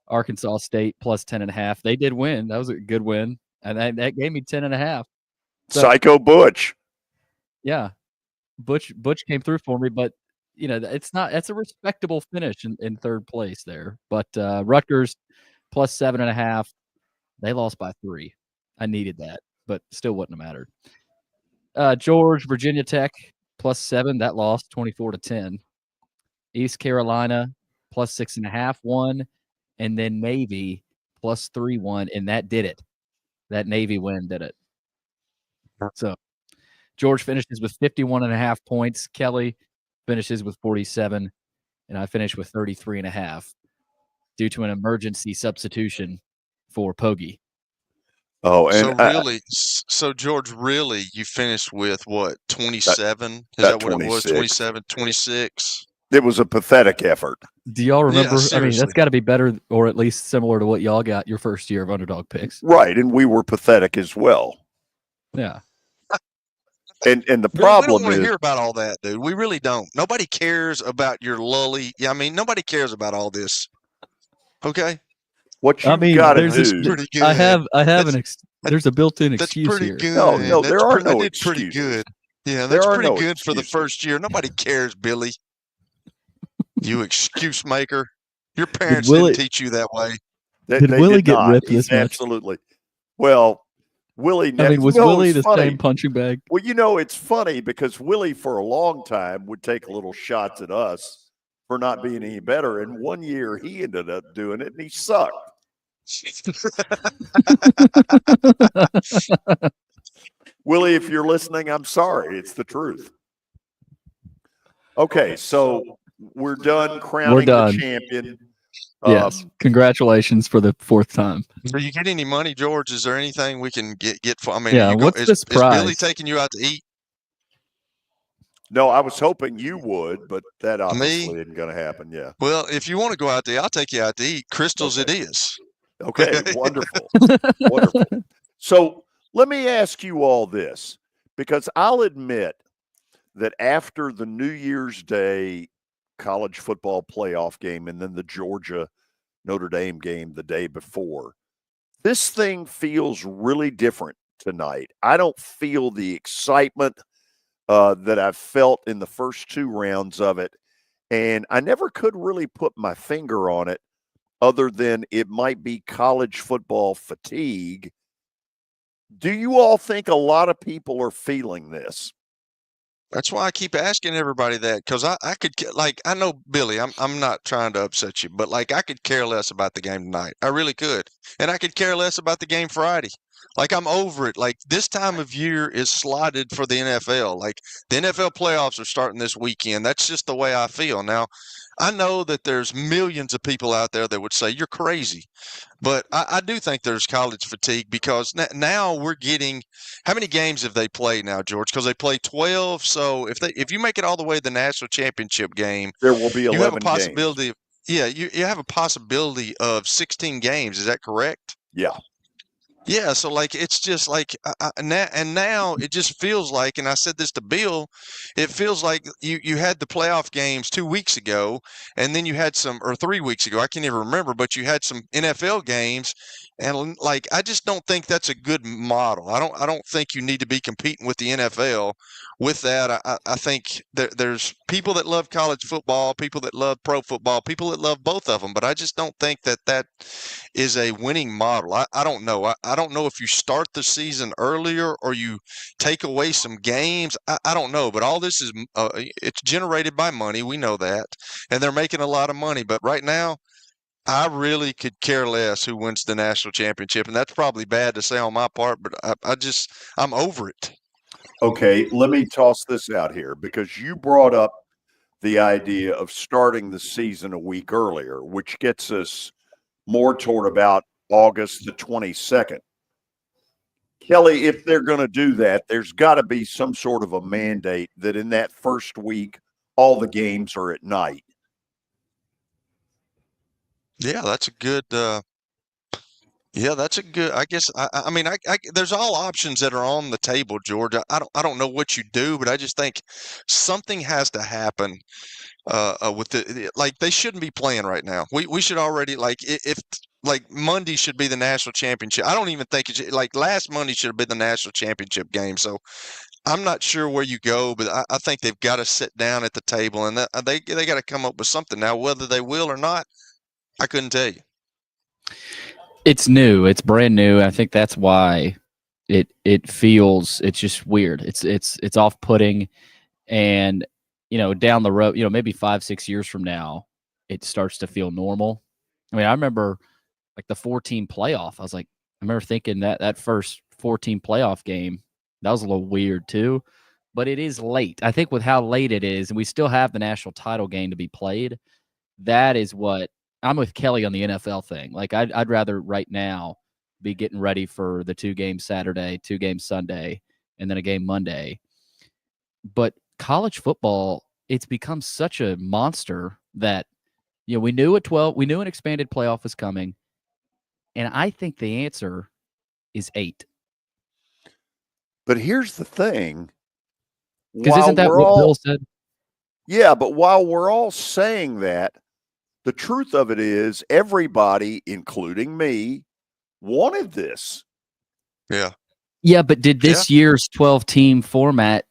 Arkansas State +10.5. They did win. That was a good win. And that gave me 10.5. So, Psycho Butch. Yeah. Butch came through for me, but, that's a respectable finish in third place there. But Rutgers +7.5. They lost by 3. I needed that, but still wouldn't have mattered. George, Virginia Tech +7. That lost 24-10. East Carolina plus 6.5 won, and then Navy plus 3 won, and that did it. That Navy win did it. So George finishes with 51.5 points. Kelly finishes with 47, and I finish with 33.5 due to an emergency substitution for Pogie. Oh, So and really, so George, really, you finished with what, 27? Is that what it was? 27, 26? it was a pathetic effort. Do y'all remember? I mean, seriously. that's got to be better or at least similar to what y'all got your first year of underdog picks. Right, and we were pathetic as well. Yeah. And the We don't problem want to is, hear about all that, dude. We really don't. Nobody cares about your lully. Yeah, I mean, nobody cares about all this. Okay? what I you've mean, got to there's do. Pretty good. I have That's- there's a built-in That's excuse pretty here. good. No, there are no I did pretty excuses. good. Yeah, There that's are pretty no good for the excuses. first year. Nobody cares, Billy. You excuse maker. Your parents Willie- didn't teach you that way. Did They Willie did get not. ripped He's this much? absolutely. Well, Willie. I mean, was no, Willie it's the funny. same punching bag? Well, you know, it's funny because Willie, for a long time, would take little shots at us for not being any better. And one year, he ended up doing it, and he sucked. Willie, if you're listening, I'm sorry. It's the truth. Okay, so we're done crowning done. the champion. Yes. Congratulations for the 4th time. Do you get any money, George? Is there anything we can get for? I mean, Yeah, what's this is Billy prize? taking you out to eat? No, I was hoping you would, but that obviously isn't going to happen. Yeah. Well, if you want to go out there, I'll take you out to eat. Crystals it is. Okay, wonderful. Wonderful. So let me ask you all this, because I'll admit that after the New Year's Day college football playoff game and then the Georgia Notre Dame game the day before, this thing feels really different tonight. I don't feel the excitement that I've felt in the first 2 rounds of it, and I never could really put my finger on it other than it might be college football fatigue. Do you all think a lot of people are feeling this? That's why I keep asking everybody that, because I could, like, I know, Billy, I'm not trying to upset you, but, like, I could care less about the game tonight. I really could. And I could care less about the game Friday. Like, I'm over it. Like, this time of year is slotted for the NFL. Like, the NFL playoffs are starting this weekend. That's just the way I feel. Now, I know that there's millions of people out there that would say you're crazy, but I do think there's college fatigue because now we're getting – how many games have they played now, George? Because they play 12. So if you make it all the way to the national championship game, there will be 11 you have a possibility. Yeah, you have a possibility of 16 games. Is that correct? Yeah. Yeah, so like it's just like now it just feels like, and I said this to Bill, it feels like you had the playoff games 2 weeks ago, and then you had some, or 3 weeks ago, I can't even remember, but you had some NFL games, and like I just don't think that's a good model. I don't think you need to be competing with the NFL. With that, I think there's people that love college football, people that love pro football, people that love both of them, but I just don't think that is a winning model. I don't know. I don't know if you start the season earlier or you take away some games. I don't know, but all this is it's generated by money. We know that, and they're making a lot of money. But right now, I really could care less who wins the national championship, and that's probably bad to say on my part, but I'm over it. Okay, let me toss this out here because you brought up the idea of starting the season a week earlier, which gets us more toward about August the 22nd. Kelly, if they're going to do that, there's got to be some sort of a mandate that in that first week, all the games are at night. Yeah, that's a good I guess I mean there's all options that are on the table, George. I don't know what you do, but I just think something has to happen with like they shouldn't be playing right now. We should already, like, if like Monday should be the national championship. I don't even think it should, like last Monday should have been the national championship game. So I'm not sure where you go, but I think they've got to sit down at the table and they got to come up with something. Now, whether they will or not, I couldn't tell you. It's new. It's brand new. I think that's why it feels, it's just weird. It's off-putting, and down the road, maybe 5-6 years from now, it starts to feel normal. I mean, I remember like the 4-team playoff. I remember thinking that first 4-team playoff game, that was a little weird too. But it is late. I think with how late it is, and we still have the national title game to be played, that is what I'm with Kelly on the NFL thing. Like, I'd rather right now be getting ready for the 2 games Saturday, 2 games Sunday, and then a game Monday. But college football, it's become such a monster that, we knew at 12, we knew an expanded playoff was coming. And I think the answer is 8. But here's the thing. Because isn't that what Bill said? Yeah, but while we're all saying that, the truth of it is everybody, including me, wanted this. Yeah. Yeah, but did this year's 12-team format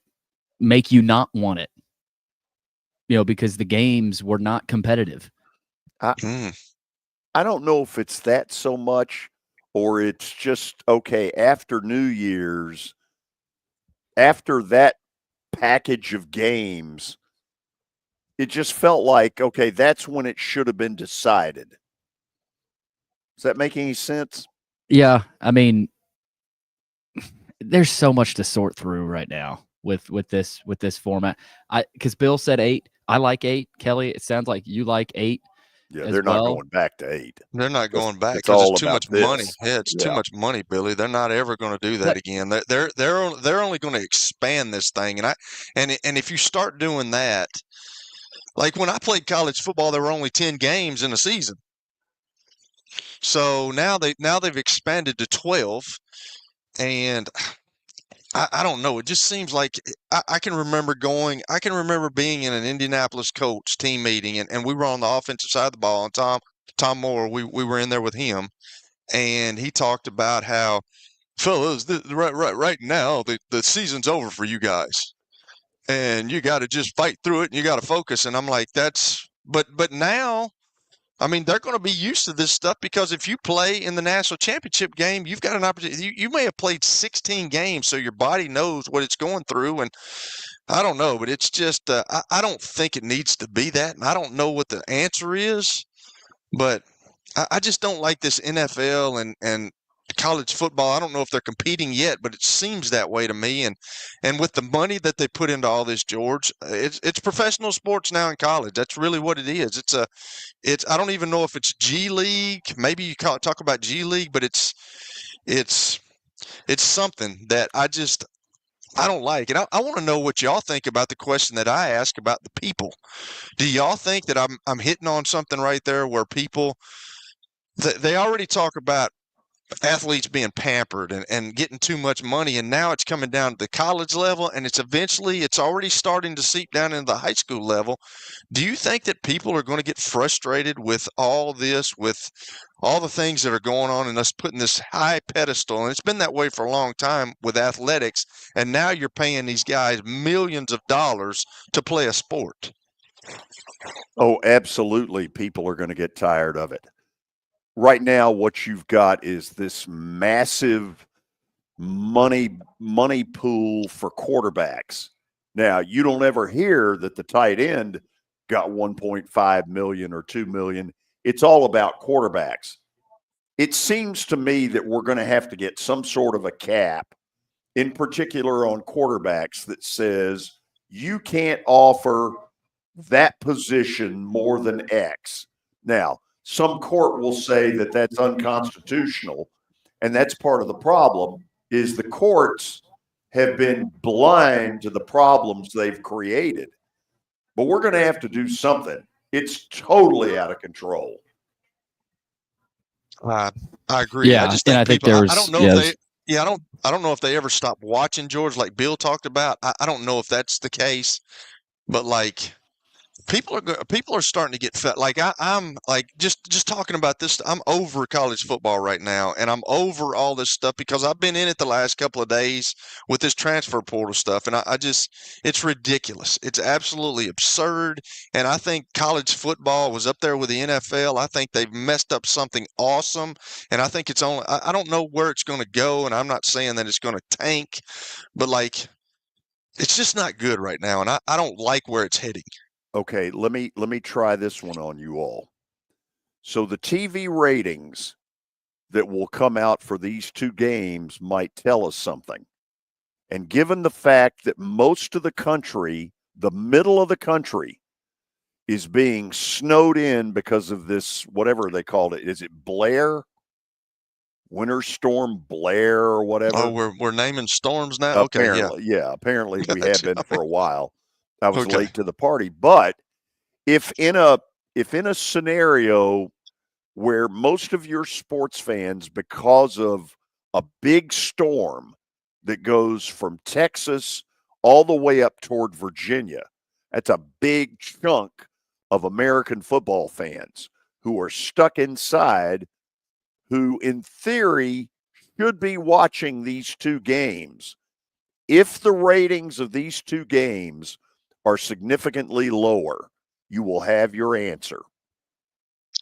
make you not want it? Because the games were not competitive. I don't know if it's that so much, or it's just, okay, after New Year's, after that package of games, it just felt like, okay, that's when it should have been decided. Does that make any sense? Yeah, I mean, there's so much to sort through right now with this format. Because Bill said 8. I like 8. Kelly, it sounds like you like 8. Yeah, they're not going back to 8. They're not going back it's because all it's too about much money. this. Yeah, it's too much money, Billy. They're not ever going to do that again. They're only going to expand this thing, and if you start doing that, like when I played college football, there were only 10 games in a season. So now they've expanded to 12, and I don't know. It just seems like I can remember being in an Indianapolis Colts team meeting, and we were on the offensive side of the ball, and Tom Moore, we were in there with him, and he talked about how, fellas, right now the season's over for you guys, and you got to just fight through it, and you got to focus. And I'm like, but now, I mean, they're going to be used to this stuff because if you play in the national championship game, you've got an opportunity. You may have played 16 games, so your body knows what it's going through. And I don't know, but it's just I don't think it needs to be that. And I don't know what the answer is, but I just don't like this NFL and college football. I don't know if they're competing yet, but it seems that way to me. And with the money that they put into all this, George, it's professional sports now in college. That's really what it is. I don't even know if it's G League. Maybe you talk about G League, but it's something that I don't like. And I want to know what y'all think about the question that I asked about the people. Do y'all think that I'm hitting on something right there where people they already talk about athletes being pampered and getting too much money, and now it's coming down to the college level, and it's already starting to seep down into the high school level. Do you think that people are going to get frustrated with all this, with all the things that are going on, and us putting this high pedestal, and it's been that way for a long time with athletics, and now you're paying these guys millions of dollars to play a sport? Oh, absolutely. People are going to get tired of it. Right now, what you've got is this massive money pool for quarterbacks. Now, you don't ever hear that the tight end got 1.5 million or 2 million. It's all about quarterbacks. It seems to me that we're going to have to get some sort of a cap, in particular on quarterbacks, that says you can't offer that position more than X. Now, some court will say that that's unconstitutional, and that's part of the problem, is the courts have been blind to the problems they've created. But we're going to have to do something. It's totally out of control. I agree. Yeah, I just and think I think I don't know if they. I don't know if they ever stopped watching, George, like Bill talked about. I don't know if that's the case, but like people are starting to get fed. Like I'm like just talking about this. I'm over college football right now, and I'm over all this stuff because I've been in it the last couple of days with this transfer portal stuff, and I just it's ridiculous. It's absolutely absurd, and I think college football was up there with the NFL. I think they've messed up something awesome, and I think it's only I don't know where it's going to go, and I'm not saying that it's going to tank, but like It's just not good right now, and I don't like where it's heading. Okay, let me try this one on you all. So the TV ratings that will come out for these two games might tell us something. And given the fact that most of the country, the middle of the country, is being snowed in because of this, whatever they called it. Is it Blair? Winter Storm Blair or whatever? Oh, we're naming storms now? Apparently, Okay, yeah. Apparently we Gotcha. have been for a while. I was Okay. late to the party. But if in a scenario where most of your sports fans, because of a big storm that goes from Texas all the way up toward Virginia, that's a big chunk of American football fans who are stuck inside, who in theory should be watching these two games. If the ratings of these two games are significantly lower, you will have your answer.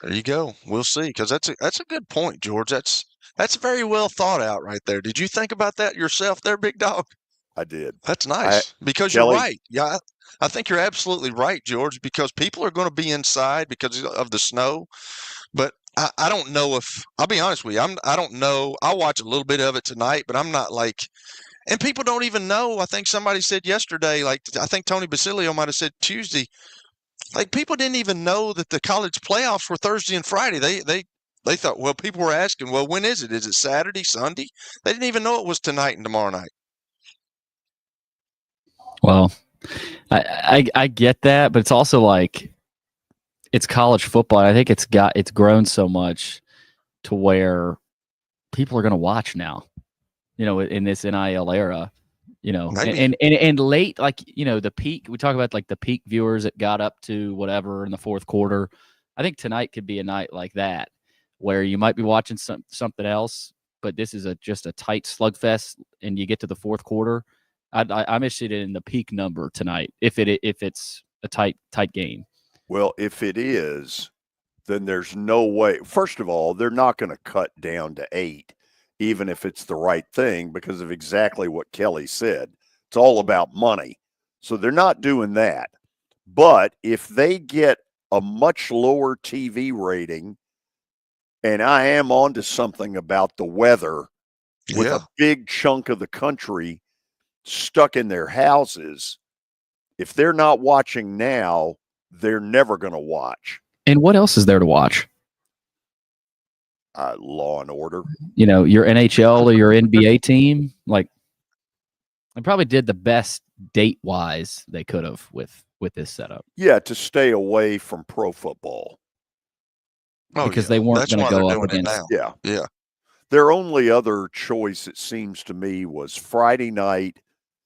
There you go. We'll see, because that's a good point, George. That's very well thought out right there. Did you think about that yourself there, big dog? I did. That's nice, because Kelly, you're right. Yeah, I think you're absolutely right, George, because people are going to be inside because of the snow. But I don't know if – I'll be honest with you. I don't know. I'll watch a little bit of it tonight, but I'm not like – and people don't even know. I think somebody said yesterday, like I think Tony Basilio might have said Tuesday, like people didn't even know that the college playoffs were Thursday and Friday. They thought, well, people were asking, well, when is it? Is it Saturday, Sunday? They didn't even know it was tonight and tomorrow night. Well, I get that, but it's also like it's college football. I think it's grown so much to where people are going to watch now, in this NIL era, and late, like, the peak, we talk about like the peak viewers that got up to whatever in the fourth quarter. I think tonight could be a night like that where you might be watching something else, but this is just a tight slugfest and you get to the fourth quarter. I'm interested in the peak number tonight if it's a tight game. Well, if it is, then there's no way. First of all, they're not going to cut down to 8, even if it's the right thing, because of exactly what Kelly said. It's all about money. So they're not doing that. But if they get a much lower TV rating, and I am onto something about the weather with a big chunk of the country stuck in their houses, if they're not watching now, they're never going to watch. And what else is there to watch? Law and Order. Your NHL or your NBA team, like, they probably did the best date-wise they could have with this setup. Yeah, to stay away from pro football. Because they weren't going to go up against. Yeah. Their only other choice, it seems to me, was Friday night,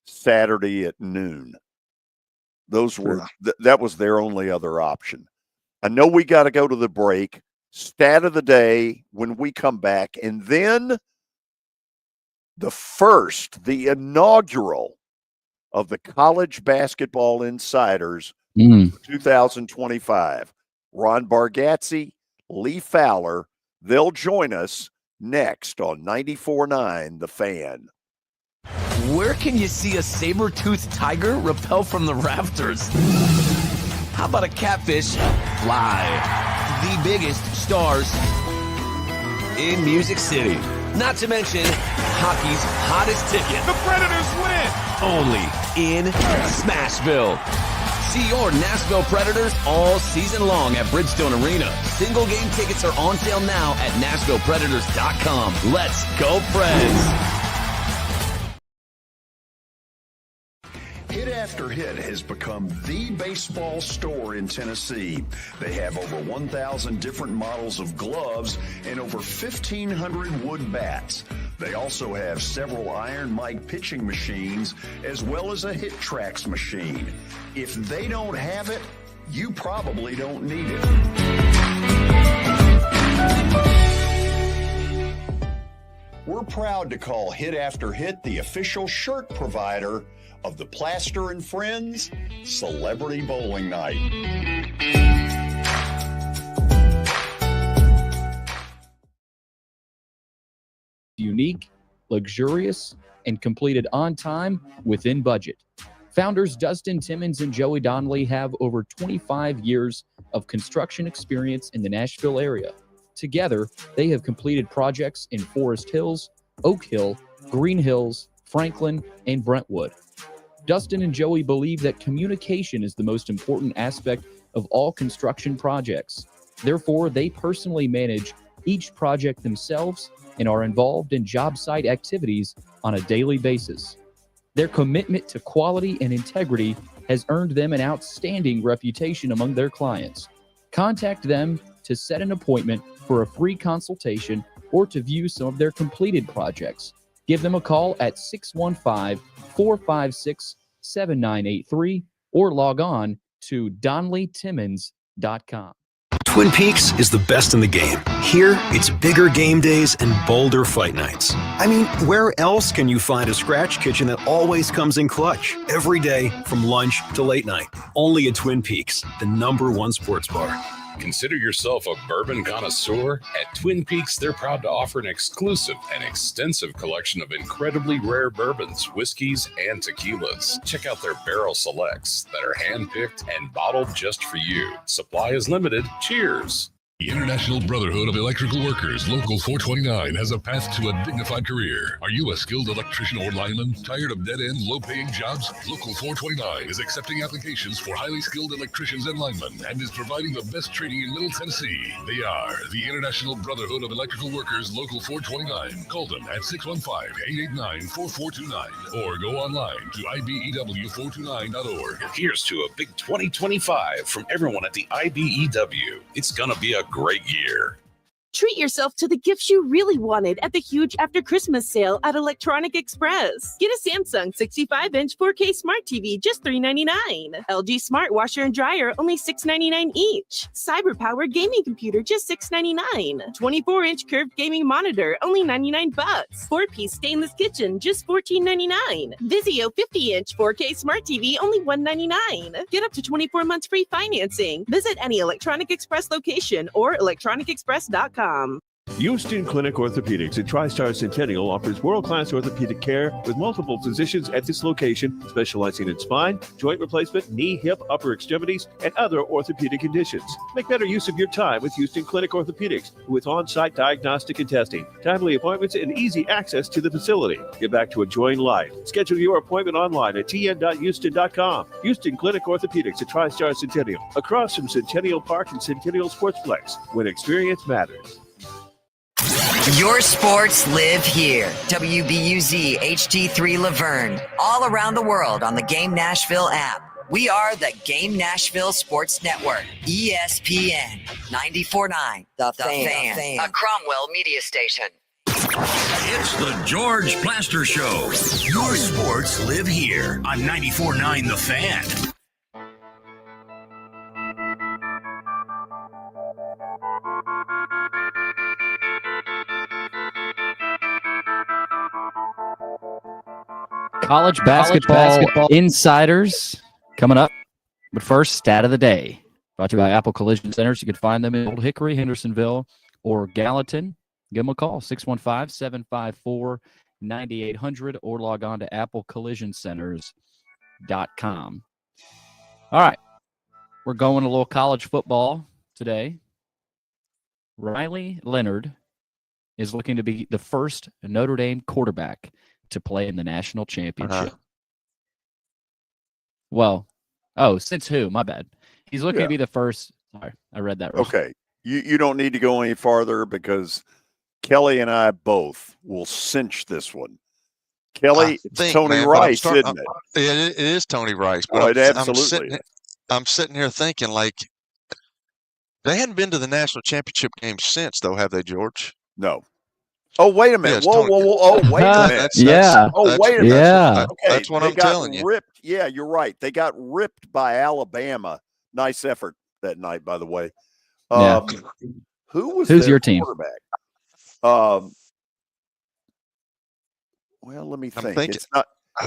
Saturday at noon. Those were that was their only other option. I know we got to go to the break. Stat of the day when we come back, and then the inaugural of the College Basketball Insiders 2025. Ron Bargatze, Lee Fowler, they'll join us next on 94.9 The Fan. Where can you see a saber-toothed tiger rappel from the rafters? How about a catfish fly? The biggest stars in Music City. Not to mention hockey's hottest ticket. The Predators win! Only in Smashville. See your Nashville Predators all season long at Bridgestone Arena. Single game tickets are on sale now at NashvillePredators.com. Let's go, Preds! Hit After Hit has become the baseball store in Tennessee. They have over 1,000 different models of gloves and over 1,500 wood bats. They also have several Iron Mike pitching machines as well as a Hit Tracks machine. If they don't have it, you probably don't need it. We're proud to call Hit After Hit the official shirt provider of the Plaster and Friends Celebrity Bowling Night. Unique, luxurious, and completed on time within budget. Founders Dustin Timmons and Joey Donnelly have over 25 years of construction experience in the Nashville area. Together, they have completed projects in Forest Hills, Oak Hill, Green Hills, Franklin, and Brentwood. Dustin and Joey believe that communication is the most important aspect of all construction projects. Therefore, they personally manage each project themselves and are involved in job site activities on a daily basis. Their commitment to quality and integrity has earned them an outstanding reputation among their clients. Contact them to set an appointment for a free consultation or to view some of their completed projects. Give them a call at 615-456-7983 or log on to DonnellyTimmons.com. Twin Peaks is the best in the game. Here, it's bigger game days and bolder fight nights. I mean, where else can you find a scratch kitchen that always comes in clutch? Every day, from lunch to late night. Only at Twin Peaks, the #1 sports bar. Consider yourself a bourbon connoisseur? At Twin Peaks, they're proud to offer an exclusive and extensive collection of incredibly rare bourbons, whiskeys, and tequilas. Check out their barrel selects that are handpicked and bottled just for you. Supply is limited. Cheers. The International Brotherhood of Electrical Workers, Local 429, has a path to a dignified career. Are you a skilled electrician or lineman? Tired of dead-end, low-paying jobs? Local 429 is accepting applications for highly skilled electricians and linemen and is providing the best training in Middle Tennessee. They are the International Brotherhood of Electrical Workers, Local 429. Call them at 615-889-4429 or go online to ibew429.org. Here's to a big 2025 from everyone at the IBEW. It's gonna be a great year. Treat yourself to the gifts you really wanted at the huge after Christmas sale at Electronic Express. Get a Samsung 65-inch 4K Smart TV, just $399. LG Smart Washer and Dryer, only $699 each. Cyber-powered gaming computer, just $699. 24-inch curved gaming monitor, only $99. 4-piece stainless kitchen, just $14.99. Vizio 50-inch 4K Smart TV, only $199. Get up to 24 months free financing. Visit any Electronic Express location or electronicexpress.com. Houston Clinic Orthopedics at TriStar Centennial offers world-class orthopedic care with multiple physicians at this location, specializing in spine, joint replacement, knee, hip, upper extremities, and other orthopedic conditions. Make better use of your time with Houston Clinic Orthopedics with on-site diagnostic and testing, timely appointments, and easy access to the facility. Get back to enjoying life. Schedule your appointment online at tn.houston.com. Houston Clinic Orthopedics at TriStar Centennial, across from Centennial Park and Centennial Sportsplex, when experience matters. Your sports live here. WBUZ HD3 Laverne. All around the world on the Game Nashville app. We are the Game Nashville Sports Network. ESPN 94.9. The Fan. A Cromwell media station. It's the George Plaster Show. Your sports live here on 94.9 The Fan. College basketball insiders coming up. But first, stat of the day. Brought to you by Apple Collision Centers. You can find them in Old Hickory, Hendersonville, or Gallatin. Give them a call, 615-754-9800, or log on to applecollisioncenters.com. All right. We're going a little college football today. Riley Leonard is looking to be the first Notre Dame quarterback to play in the national championship. Well, since who? My bad. He's looking to be the first. Sorry, I read that wrong. Okay. You don't need to go any farther because Kelly and I both will cinch this one. Kelly, it's Tony Rice, isn't it? It is Tony Rice. But it absolutely I'm sitting here thinking, like, they hadn't been to the national championship game since, though, have they, George? No. Oh, wait a minute. Yeah, whoa. Oh, wait a minute. Wait a minute. Yeah. Okay, that's what I'm telling you. Ripped. Yeah, you're right. They got ripped by Alabama. Nice effort that night, by the way. Who's your team? Quarterback? Well, let me think.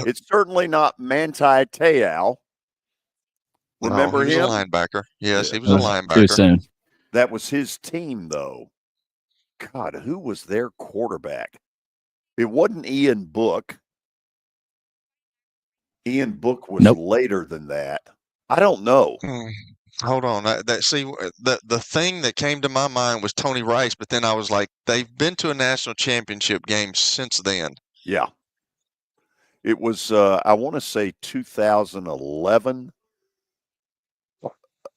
It's certainly not Manti Te'o. Remember him? He him? was a linebacker. Yes, he was a linebacker. Too soon. That was his team, though. God, who was their quarterback? It wasn't Ian Book. Ian Book was later than that. I don't know. Hold on. The thing that came to my mind was Tony Rice, but then I was like, they've been to a national championship game since then. Yeah. It was, I want to say 2011.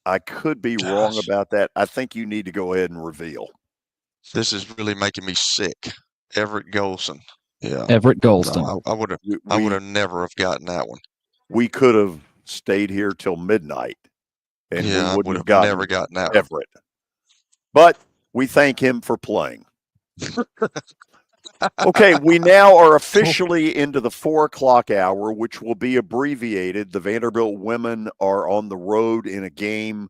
I could be wrong about that. I think you need to go ahead and reveal. This is really making me sick. Everett Golson. Yeah. Everett Golson. No, I would have never have gotten that one. We could have stayed here till midnight, and we wouldn't have never gotten that Everett. But we thank him for playing. Okay, we now are officially into the 4 o'clock hour, which will be abbreviated. The Vanderbilt women are on the road in a game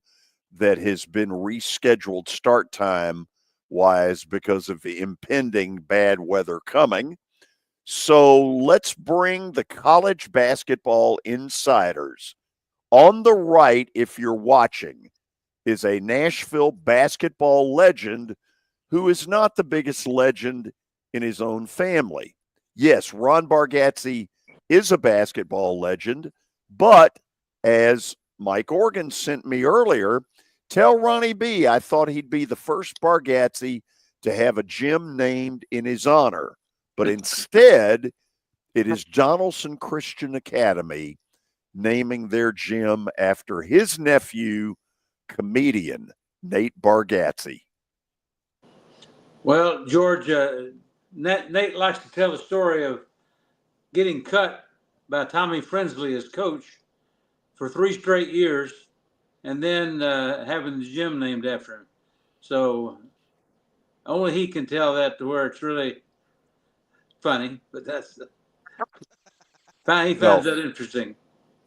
that has been rescheduled start time wise because of the impending bad weather coming. So let's bring the college basketball insiders. On the right, if you're watching, is a Nashville basketball legend who is not the biggest legend in his own family. Yes, Ron Bargatze is a basketball legend, but as Mike Organ sent me earlier, tell Ronnie B I thought he'd be the first Bargatze to have a gym named in his honor. But instead, it is Donaldson Christian Academy naming their gym after his nephew, comedian Nate Bargatze. Well, George, Nate likes to tell the story of getting cut by Tommy Frensley as coach for 3 straight years and then having the gym named after him. So only he can tell that to where it's really funny, but that's he finds that interesting.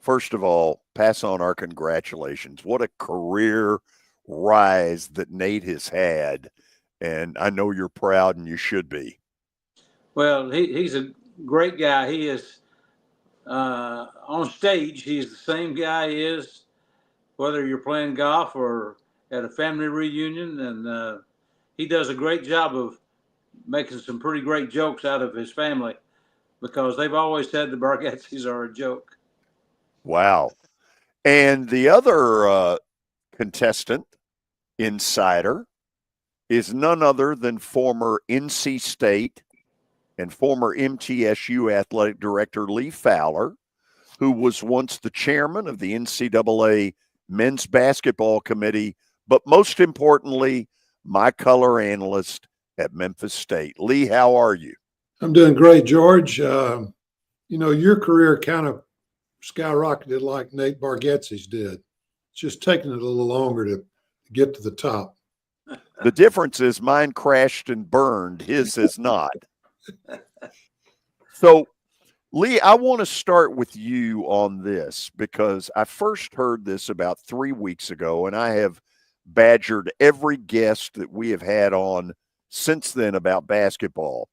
First of all, pass on our congratulations. What a career rise that Nate has had. And I know you're proud, and you should be. Well, he's a great guy. He is on stage. He's the same guy he is, whether you're playing golf or at a family reunion. And he does a great job of making some pretty great jokes out of his family because they've always said the Bargatzes are a joke. Wow. And the other contestant, insider, is none other than former NC State and former MTSU athletic director Lee Fowler, who was once the chairman of the NCAA men's basketball committee, but most importantly, my color analyst at Memphis State. Lee, how are you? I'm doing great, George. You know, your career kind of skyrocketed like Nate Bargatze's did. It's just taking it a little longer to get to the top. The difference is mine crashed and burned. His has not. So, Lee, I want to start with you on this because I first heard this about 3 weeks ago, and I have badgered every guest that we have had on since then about basketball.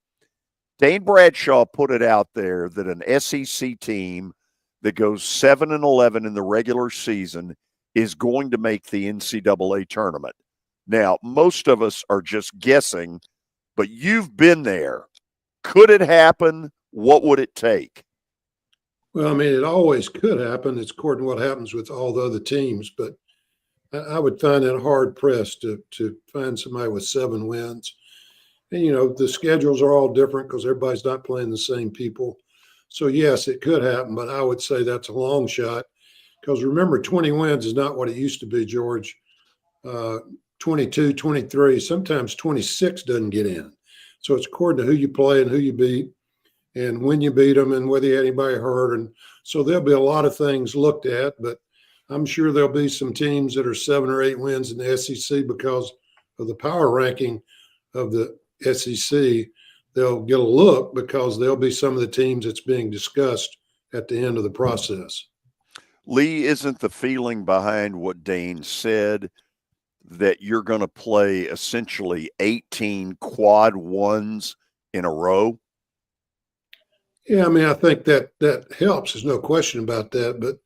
Dane Bradshaw put it out there that an SEC team that goes 7-11 in the regular season is going to make the NCAA tournament. Now, most of us are just guessing, but you've been there. Could it happen? What would it take? Well, I mean, it always could happen. It's according to what happens with all the other teams, but I would find it hard pressed to find somebody with 7 wins. And, you know, the schedules are all different because everybody's not playing the same people. So, yes, it could happen, but I would say that's a long shot because remember, 20 wins is not what it used to be, George. 22, 23, sometimes 26 doesn't get in. So it's according to who you play and who you beat and when you beat them and whether you had anybody hurt. And so there'll be a lot of things looked at, but I'm sure there'll be some teams that are 7 or 8 wins in the SEC because of the power ranking of the SEC. They'll get a look because there'll be some of the teams that's being discussed at the end of the process. Lee, isn't the feeling behind what Dane said that you're going to play essentially 18 quad ones in a row? Yeah, I mean, I think that helps. There's no question about that. But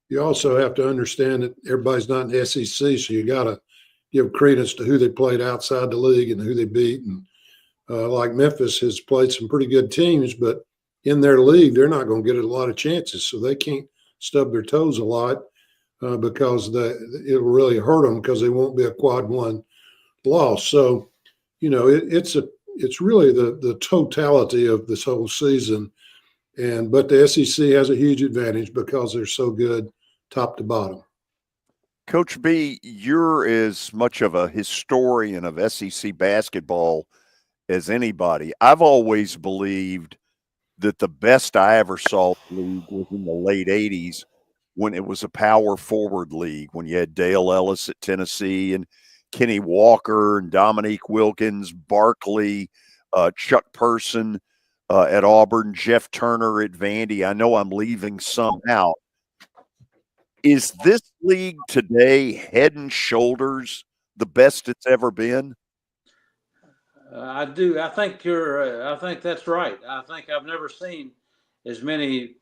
you also have to understand that everybody's not in the SEC, so you got to give credence to who they played outside the league and who they beat. And like Memphis has played some pretty good teams, but in their league, they're not going to get a lot of chances, so they can't stub their toes a lot because it'll really hurt them because they won't be a quad one loss. So, it's really the totality of this whole season. But the SEC has a huge advantage because they're so good top to bottom. Coach B, you're as much of a historian of SEC basketball as anybody. I've always believed that the best I ever saw the league was in the late 80s when it was a power forward league, when you had Dale Ellis at Tennessee and Kenny Walker and Dominique Wilkins, Barkley, Chuck Person at Auburn, Jeff Turner at Vandy. I know I'm leaving some out. Is this league today head and shoulders the best it's ever been? I do. I think I think that's right. I think I've never seen as many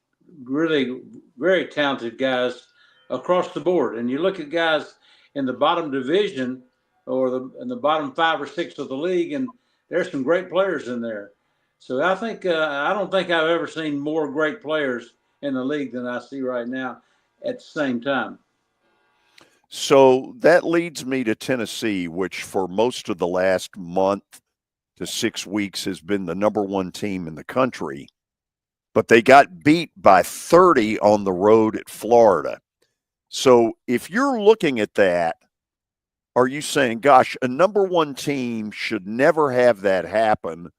really very talented guys across the board. And you look at guys in the bottom division or in the bottom 5 or 6 of the league, and there's some great players in there. So I think I don't think I've ever seen more great players in the league than I see right now at the same time. So that leads me to Tennessee, which for most of the last month to 6 weeks has been the number one team in the country. But they got beat by 30 on the road at Florida. So if you're looking at that, are you saying, gosh, a number one team should never have that happen?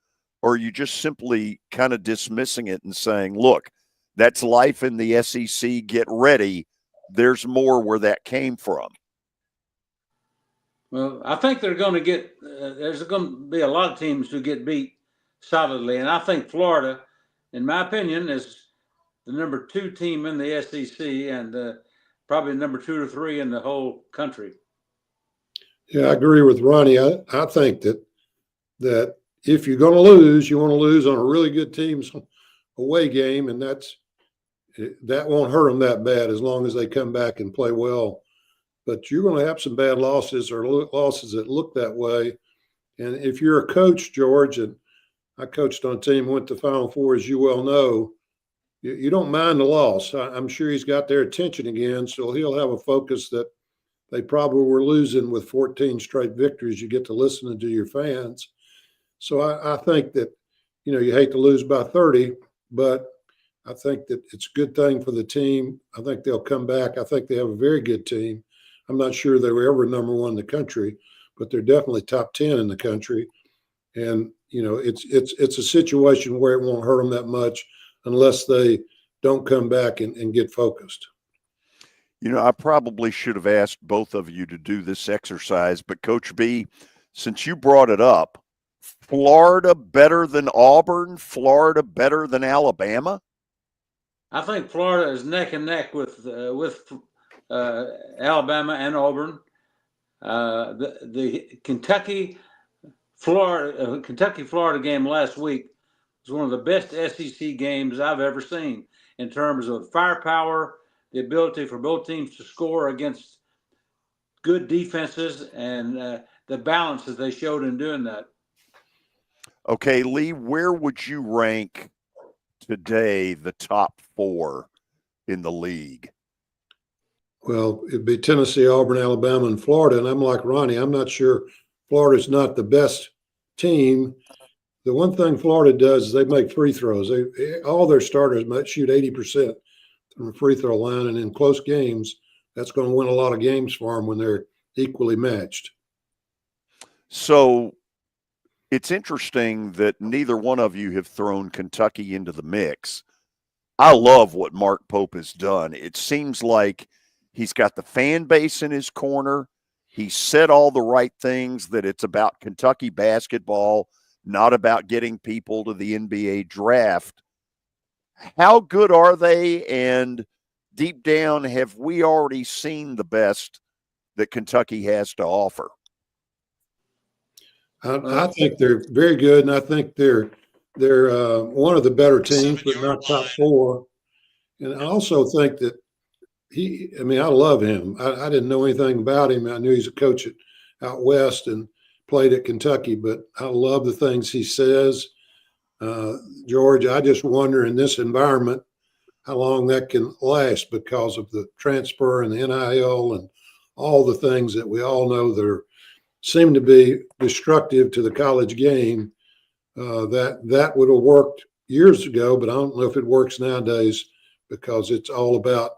Or are you just simply kind of dismissing it and saying, look, that's life in the SEC, get ready, there's more where that came from? Well, I think they're going to get there's going to be a lot of teams who get beat solidly. And I think Florida, in my opinion, is the number 2 team in the SEC and probably number 2 or 3 in the whole country. Yeah, I agree with Ronnie. I think that if you're going to lose, you want to lose on a really good team's away game, and that won't hurt them that bad as long as they come back and play well. But you're going to have some bad losses or losses that look that way. And if you're a coach, George, and I coached on a team, went to Final Four, as you well know, you don't mind the loss. I'm sure he's got their attention again, so he'll have a focus that they probably were losing with 14 straight victories. You get to listen to your fans. So I think that, you hate to lose by 30, but I think that it's a good thing for the team. I think they'll come back. I think they have a very good team. I'm not sure they were ever number 1 in the country, but they're definitely top 10 in the country. And, it's a situation where it won't hurt them that much unless they don't come back and get focused. I probably should have asked both of you to do this exercise, but Coach B, since you brought it up, Florida better than Auburn, Florida better than Alabama? I think Florida is neck and neck with Alabama and Auburn. The Kentucky-Florida game last week was one of the best SEC games I've ever seen in terms of firepower, the ability for both teams to score against good defenses, and the balance that they showed in doing that. Okay, Lee, where would you rank today the top 4 in the league? Well, it'd be Tennessee, Auburn, Alabama, and Florida. And I'm like Ronnie, I'm not sure Florida's not the best team. The one thing Florida does is they make free throws. All their starters might shoot 80% from the free throw line. And in close games, that's going to win a lot of games for them when they're equally matched. So it's interesting that neither one of you have thrown Kentucky into the mix. I love what Mark Pope has done. It seems like he's got the fan base in his corner. He said all the right things, that it's about Kentucky basketball, not about getting people to the NBA draft. How good are they? And deep down, have we already seen the best that Kentucky has to offer? I think they're very good, and I think they're one of the better teams, but not top 4. And I also think that I love him. I didn't know anything about him. I knew he's a coach out west and played at Kentucky, but I love the things he says. George, I just wonder in this environment how long that can last because of the transfer and the NIL and all the things that we all know that seem to be destructive to the college game. That would have worked years ago, but I don't know if it works nowadays because it's all about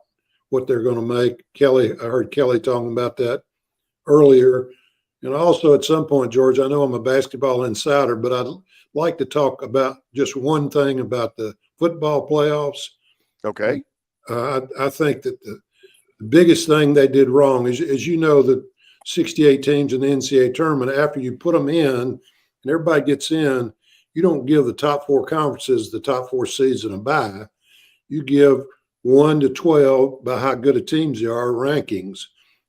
what they're going to make. I heard Kelly talking about that earlier. And also at some point, George, I know I'm a basketball insider, but I'd like to talk about just one thing about the football playoffs. Okay. I think that the biggest thing they did wrong is, as you know, the 68 teams in the NCAA tournament, after you put them in and everybody gets in, you don't give the top four conferences the top four seeds and a bye. You give 1 to 12 by how good a teams they are rankings.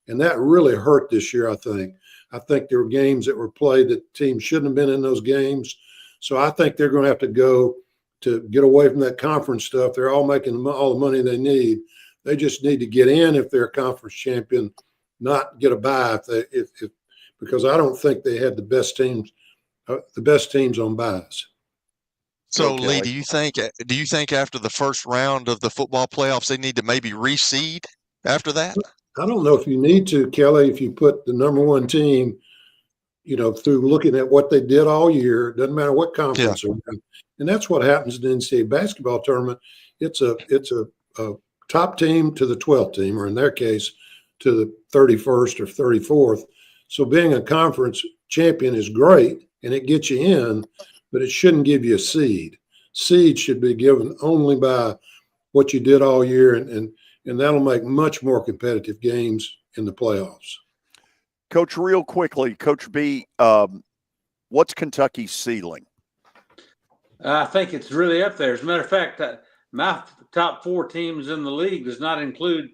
And that really hurt this year, I think. I think there were games that were played that teams shouldn't have been in those games. So I think they're going to have to go to get away from that conference stuff. They're all making all the money they need. They just need to get in if they're a conference champion, not get a bye because I don't think they had the best teams on byes. So, okay. Lee, do you think after the first round of the football playoffs they need to maybe reseed after that? I don't know if you need to, Kelly, if you put the number one team, through looking at what they did all year, it doesn't matter what conference they're in. And that's what happens in the NCAA basketball tournament. It's a top team to the 12th team, or in their case, to the 31st or 34th. So being a conference champion is great, and it gets you in, but it shouldn't give you a seed. Seed should be given only by what you did all year, and that'll make much more competitive games in the playoffs. Coach, real quickly, Coach B, what's Kentucky's ceiling? I think it's really up there. As a matter of fact, my top four teams in the league does not include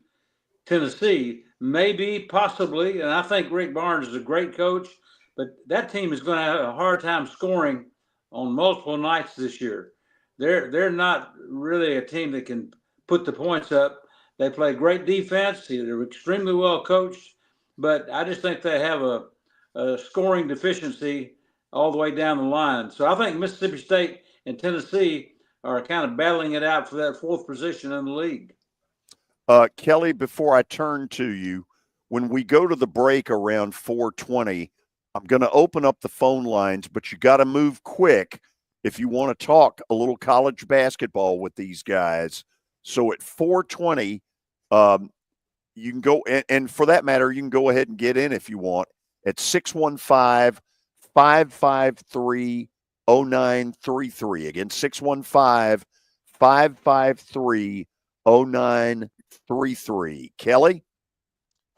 Tennessee. Maybe, possibly, and I think Rick Barnes is a great coach, but that team is going to have a hard time scoring on multiple nights this year. They're not really a team that can put the points up. They play great defense. They're extremely well coached, but I just think they have a scoring deficiency all the way down the line. So I think Mississippi State and Tennessee are kind of battling it out for that fourth position in the league. Kelly, before I turn to you, when we go to the break around 4:20, I'm going to open up the phone lines, but you got to move quick if you want to talk a little college basketball with these guys. So at 4:20, you can go, and for that matter, you can go ahead and get in if you want at 615-553-0933. Again, 615-553-0933. Kelly?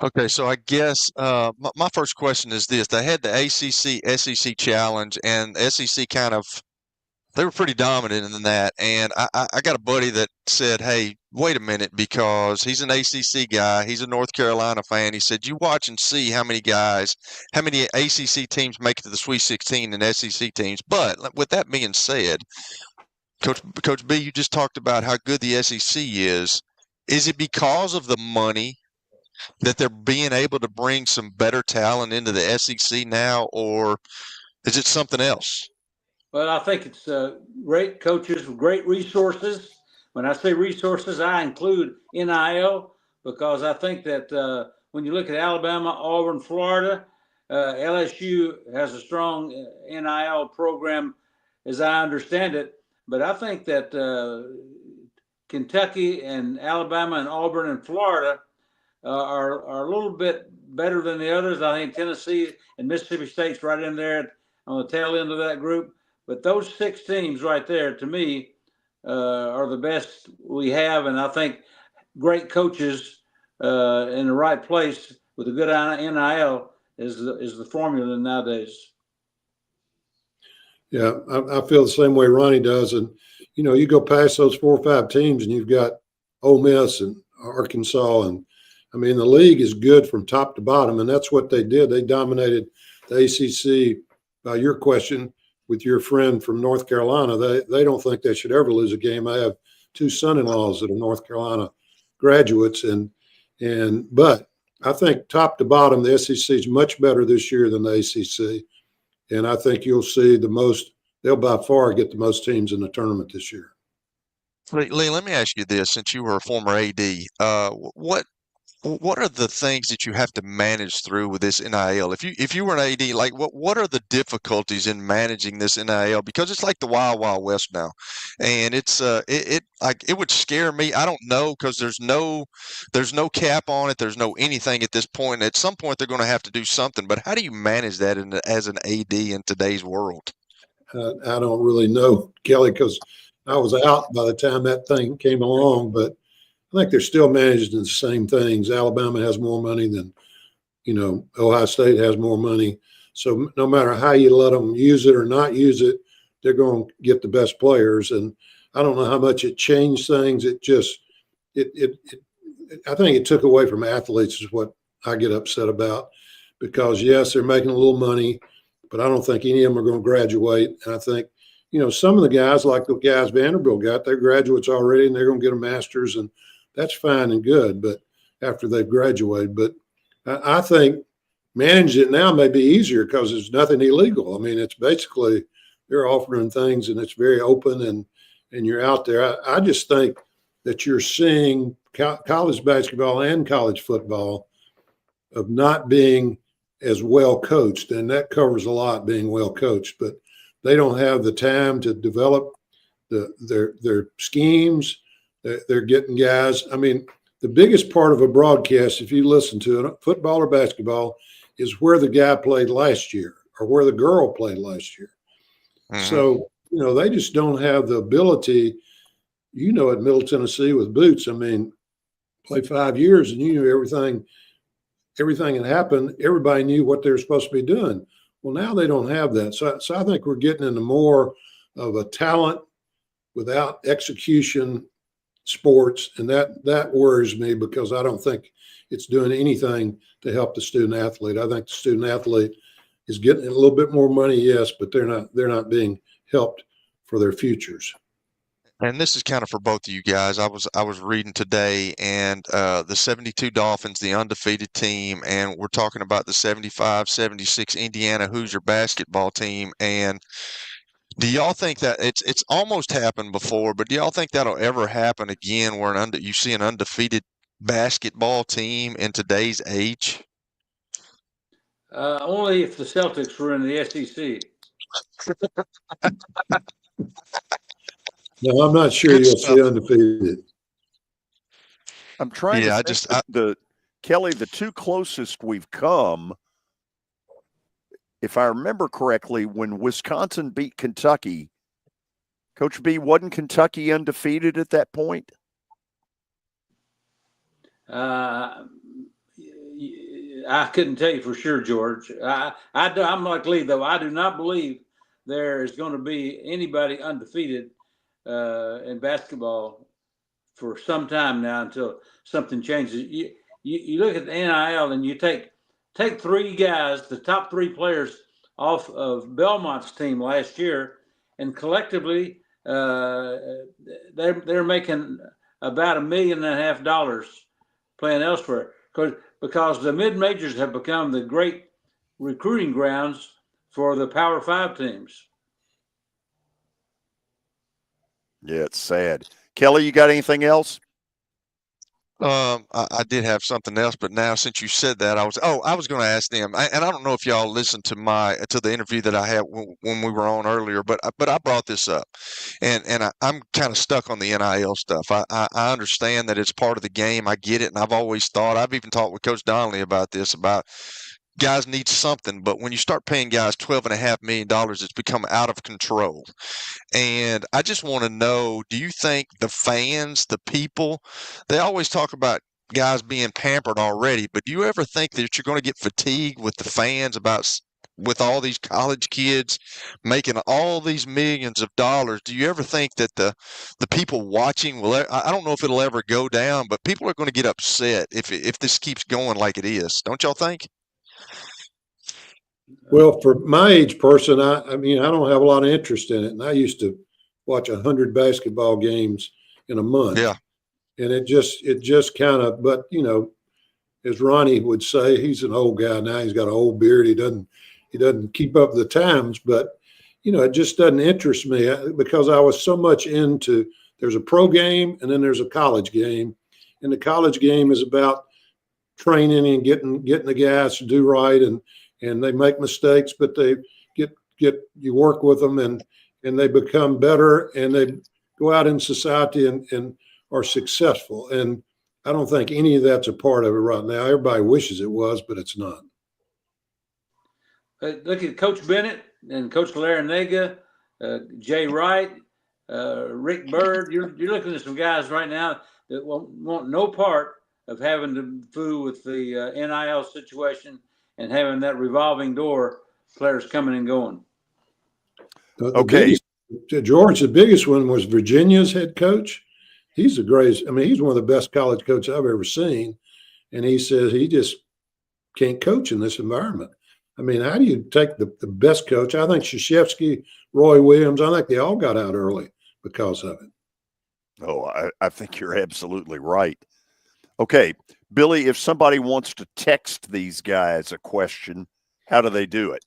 Okay, so I guess my first question is this. They had the ACC-SEC challenge, and the SEC they were pretty dominant in that. And I got a buddy that said, hey, wait a minute, because he's an ACC guy. He's a North Carolina fan. He said, you watch and see how many ACC teams make it to the Sweet 16 and SEC teams. But with that being said, Coach B, you just talked about how good the SEC is. Is it because of the money that they're being able to bring some better talent into the SEC now, or is it something else? Well, I think it's great coaches, great resources. When I say resources, I include NIL, because I think that when you look at Alabama, Auburn, Florida, LSU has a strong NIL program, as I understand it. But I think that Kentucky and Alabama and Auburn and Florida are a little bit better than the others. I think Tennessee and Mississippi State's right in there on the tail end of that group. But those six teams right there, to me, are the best we have. And I think great coaches in the right place with a good NIL is the formula nowadays. Yeah, I feel the same way Ronnie does. And, you go past those 4 or 5 teams and you've got Ole Miss and Arkansas. And, the league is good from top to bottom. And that's what they did. They dominated the ACC. By your question, with your friend from North Carolina, they don't think they should ever lose a game. I have 2 son-in-laws that are North Carolina graduates, but I think top to bottom, the SEC is much better this year than the ACC, and I think you'll see the most they'll by far get the most teams in the tournament this year. Lee, let me ask you this: since you were a former AD, what are the things that you have to manage through with this NIL? If you were an AD, like what are the difficulties in managing this NIL? Because it's like the Wild Wild West now, and it's it would scare me. I don't know, because there's no cap on it. There's no anything at this point. At some point, they're going to have to do something. But how do you manage that as an AD in today's world? I don't really know, Kelly, because I was out by the time that thing came along, but I think they're still managing the same things. Alabama has more money than, Ohio State has more money. So no matter how you let them use it or not use it, they're going to get the best players. And I don't know how much it changed things. It just, I think it took away from athletes is what I get upset about, because yes, they're making a little money, but I don't think any of them are going to graduate. And I think, some of the guys, like the guys Vanderbilt got, they're graduates already and they're going to get a master's, and that's fine and good, but after they've graduated. But I think managing it now may be easier because there's nothing illegal. I mean, it's basically they're offering things and it's very open, and you're out there. I just think that you're seeing college basketball and college football of not being as well coached, and that covers a lot, being well coached, but they don't have the time to develop their schemes. They're getting guys. I mean, the biggest part of a broadcast, if you listen to it, football or basketball, is where the guy played last year or where the girl played last year. Mm-hmm. So, they just don't have the ability, at Middle Tennessee with Boots. I mean, play 5 years and you knew everything that happened. Everybody knew what they were supposed to be doing. Well, now they don't have that. So I think we're getting into more of a talent without execution sports, and that worries me, because I don't think it's doing anything to help the student athlete. I think the student athlete is getting a little bit more money, yes, but they're not being helped for their futures. And this is kind of for both of you guys. I was reading today, and the 72 Dolphins, the undefeated team, and we're talking about the 75-76 Indiana Hoosier basketball team. And do y'all think that it's almost happened before, but do y'all think that'll ever happen again, where you see an undefeated basketball team in today's age? Only if the Celtics were in the SEC. No, I'm not sure you'll see undefeated. I'm trying to think Kelly, the two closest we've come, if I remember correctly, when Wisconsin beat Kentucky, Coach B, wasn't Kentucky undefeated at that point? I couldn't tell you for sure, George. I'm like Lee, though. I do not believe there is going to be anybody undefeated in basketball for some time now, until something changes. You look at the NIL and you take three guys, the top three players off of Belmont's team last year, and collectively they're making about $1.5 million playing elsewhere, because the mid-majors have become the great recruiting grounds for the Power 5 teams. Yeah, it's sad. Kelly, you got anything else? I did have something else, but now since you said that, I was going to ask them, and I don't know if y'all listened to the interview that I had when we were on earlier, but I brought this up, and I'm kind of stuck on the NIL stuff. I understand that it's part of the game. I get it, and I've even talked with Coach Donnelly about this, about guys need something, but when you start paying guys $12.5 million, it's become out of control. And I just want to know, do you think the fans, the people, they always talk about guys being pampered already, but do you ever think that you're going to get fatigued with the fans with all these college kids making all these millions of dollars? Do you ever think that the people watching I don't know if it'll ever go down, but people are going to get upset if this keeps going like it is. Don't y'all think? Well, for my age person, I mean, I don't have a lot of interest in it. And I used to watch 100 basketball games in a month. Yeah. And it just kind of, but as Ronnie would say, he's an old guy now. He's got an old beard. He doesn't keep up with the times, but it just doesn't interest me because I was so much into, there's a pro game and then there's a college game. And the college game is about training and getting the guys to do right. And they make mistakes, but they you work with them and they become better and they go out in society and are successful. And I don't think any of that's a part of it right now. Everybody wishes it was, but it's not. Look at Coach Bennett and Coach Larinaga, Jay Wright, Rick Bird. You're looking at some guys right now that want no part of having to fool with the NIL situation and having that revolving door, players coming and going. Okay. George, the biggest one was Virginia's head coach. He's the greatest. I mean, he's one of the best college coaches I've ever seen. And he says he just can't coach in this environment. I mean, how do you take the best coach? I think Krzyzewski, Roy Williams, I think they all got out early because of it. Oh, I think you're absolutely right. Okay, Billy, if somebody wants to text these guys a question, how do they do it?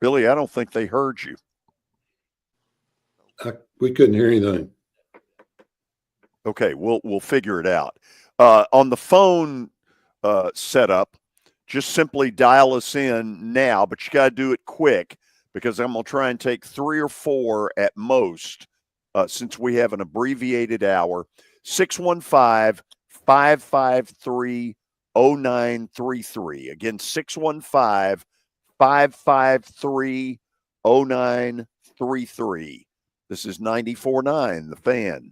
Billy, I don't think they heard you. We couldn't hear anything. Okay, we'll figure it out. On the phone setup, just simply dial us in now, but you got to do it quick because I'm going to try and take 3 or 4 at most since we have an abbreviated hour. 615-553-0933. Again, 615-553-0933. This is 94.9, The Fan.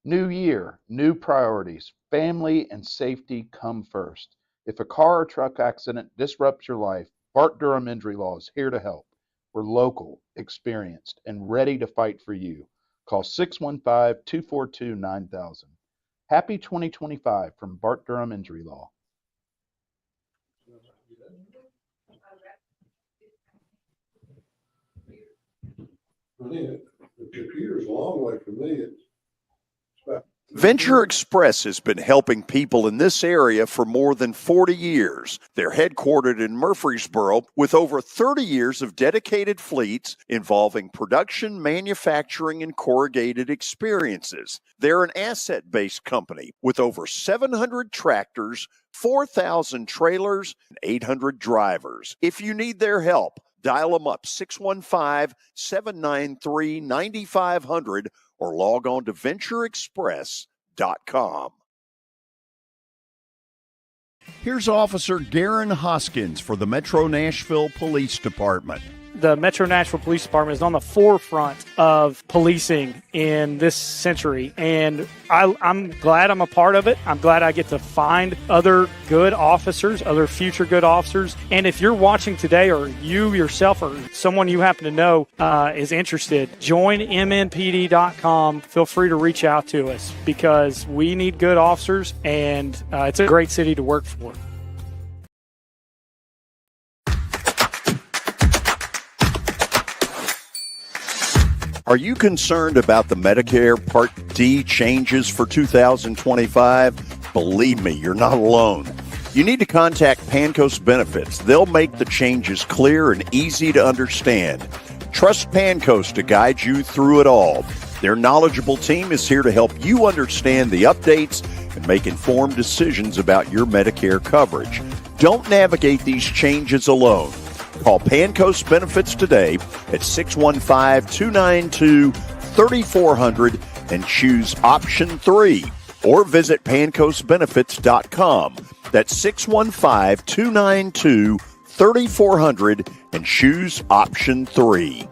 New year, new priorities. Family and safety come first. If a car or truck accident disrupts your life, Bart Durham Injury Law is here to help. We're local, experienced, and ready to fight for you. Call 615-242-9000. Happy 2025 from Bart Durham Injury Law. The computer's a long way from me. Venture Express has been helping people in this area for more than 40 years. They're headquartered in Murfreesboro with over 30 years of dedicated fleets involving production, manufacturing, and corrugated experiences. They're an asset-based company with over 700 tractors, 4,000 trailers, and 800 drivers. If you need their help, dial them up 615-793-9500 or log on to ventureexpress.com. Here's Officer Garen Hoskins for the Metro Nashville Police Department. The Metro Nashville Police Department is on the forefront of policing in this century, and I'm glad I'm a part of it. I'm glad I get to find other good officers, other future good officers. And if you're watching today, or you yourself or someone you happen to know is interested, join MNPD.com. Feel free to reach out to us because we need good officers, and it's a great city to work for. Are you concerned about the Medicare Part D changes for 2025? Believe me, you're not alone. You need to contact Pancoast Benefits. They'll make the changes clear and easy to understand. Trust Pancoast to guide you through it all. Their knowledgeable team is here to help you understand the updates and make informed decisions about your Medicare coverage. Don't navigate these changes alone. Call Pancoast Benefits today at 615-292-3400 and choose option 3, or visit pancoastbenefits.com. That's 615-292-3400 and choose option 3.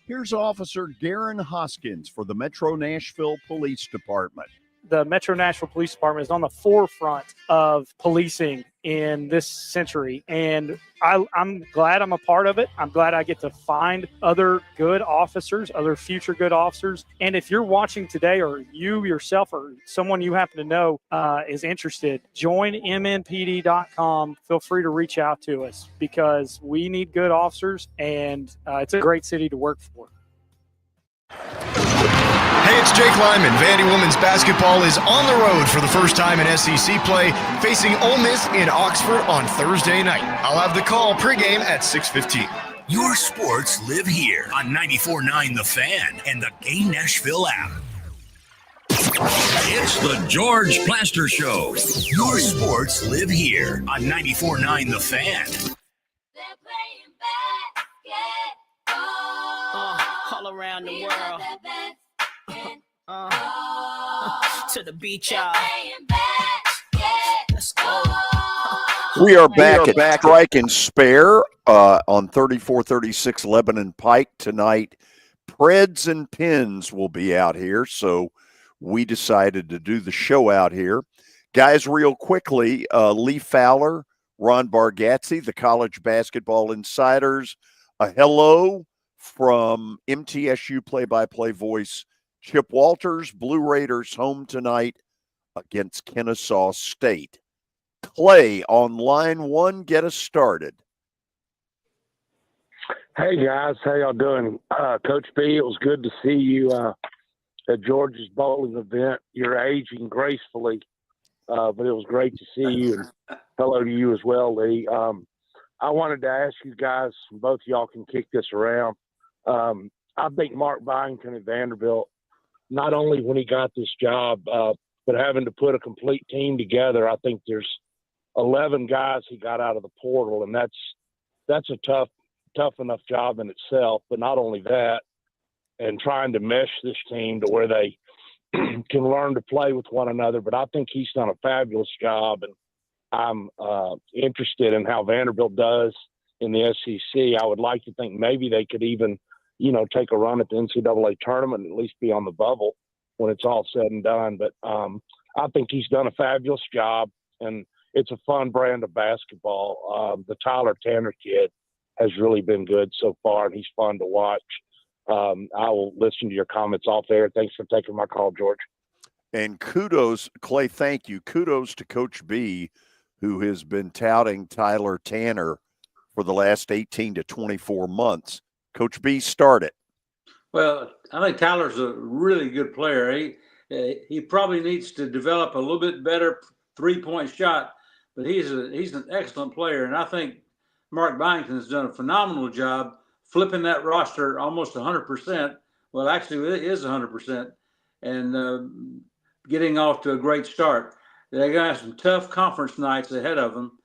Here's Officer Garen Hoskins for the Metro Nashville Police Department. The Metro Nashville Police Department is on the forefront of policing in this century. And I'm glad I'm a part of it. I'm glad I get to find other good officers, other future good officers. And if you're watching today, or you yourself or someone you happen to know is interested, join mnpd.com. Feel free to reach out to us because we need good officers, and it's a great city to work for. Hey, it's Jake Lyman. Vandy Women's Basketball is on the road for the first time in SEC play, facing Ole Miss in Oxford on Thursday night. I'll have the call pregame at 6:15. Your sports live here on 94.9 The Fan and the Game Nashville app. It's the George Plaster Show. Your sports live here on 94.9 The Fan. All around the world. To the beach, y'all. Let's go. We are back at Strike and Spare on 3436 Lebanon Pike tonight. Preds and Penns will be out here, so we decided to do the show out here. Guys, real quickly, Lee Fowler, Ron Bargatze, the College Basketball Insiders, a hello from MTSU play-by-play voice Chip Walters. Blue Raiders home tonight against Kennesaw State. Clay on line one, get us started. Hey guys, how y'all doing? Coach B, it was good to see you at George's bowling event. You're aging gracefully, but it was great to see you. And hello to you as well, Lee. I wanted to ask you guys, both of y'all can kick this around. I think Mark Byington at Vanderbilt, not only when he got this job, but having to put a complete team together, I think there's 11 guys he got out of the portal, and that's a tough enough job in itself. But not only that, and trying to mesh this team to where they can learn to play with one another. But I think he's done a fabulous job, and I'm interested in how Vanderbilt does in the SEC. I would like to think maybe they could even, take a run at the NCAA tournament and at least be on the bubble when it's all said and done. But I think he's done a fabulous job, and it's a fun brand of basketball. The Tyler Tanner kid has really been good so far, and he's fun to watch. I will listen to your comments off air. Thanks for taking my call, George. And kudos, Clay, thank you. Kudos to Coach B, who has been touting Tyler Tanner for the last 18 to 24 months. Coach B, start it. Well, I think Tyler's a really good player. He probably needs to develop a little bit better three-point shot, but he's an excellent player. And I think Mark Byington has done a phenomenal job flipping that roster almost 100%. Well, actually, it is 100%, and getting off to a great start. They're going to have some tough conference nights ahead of them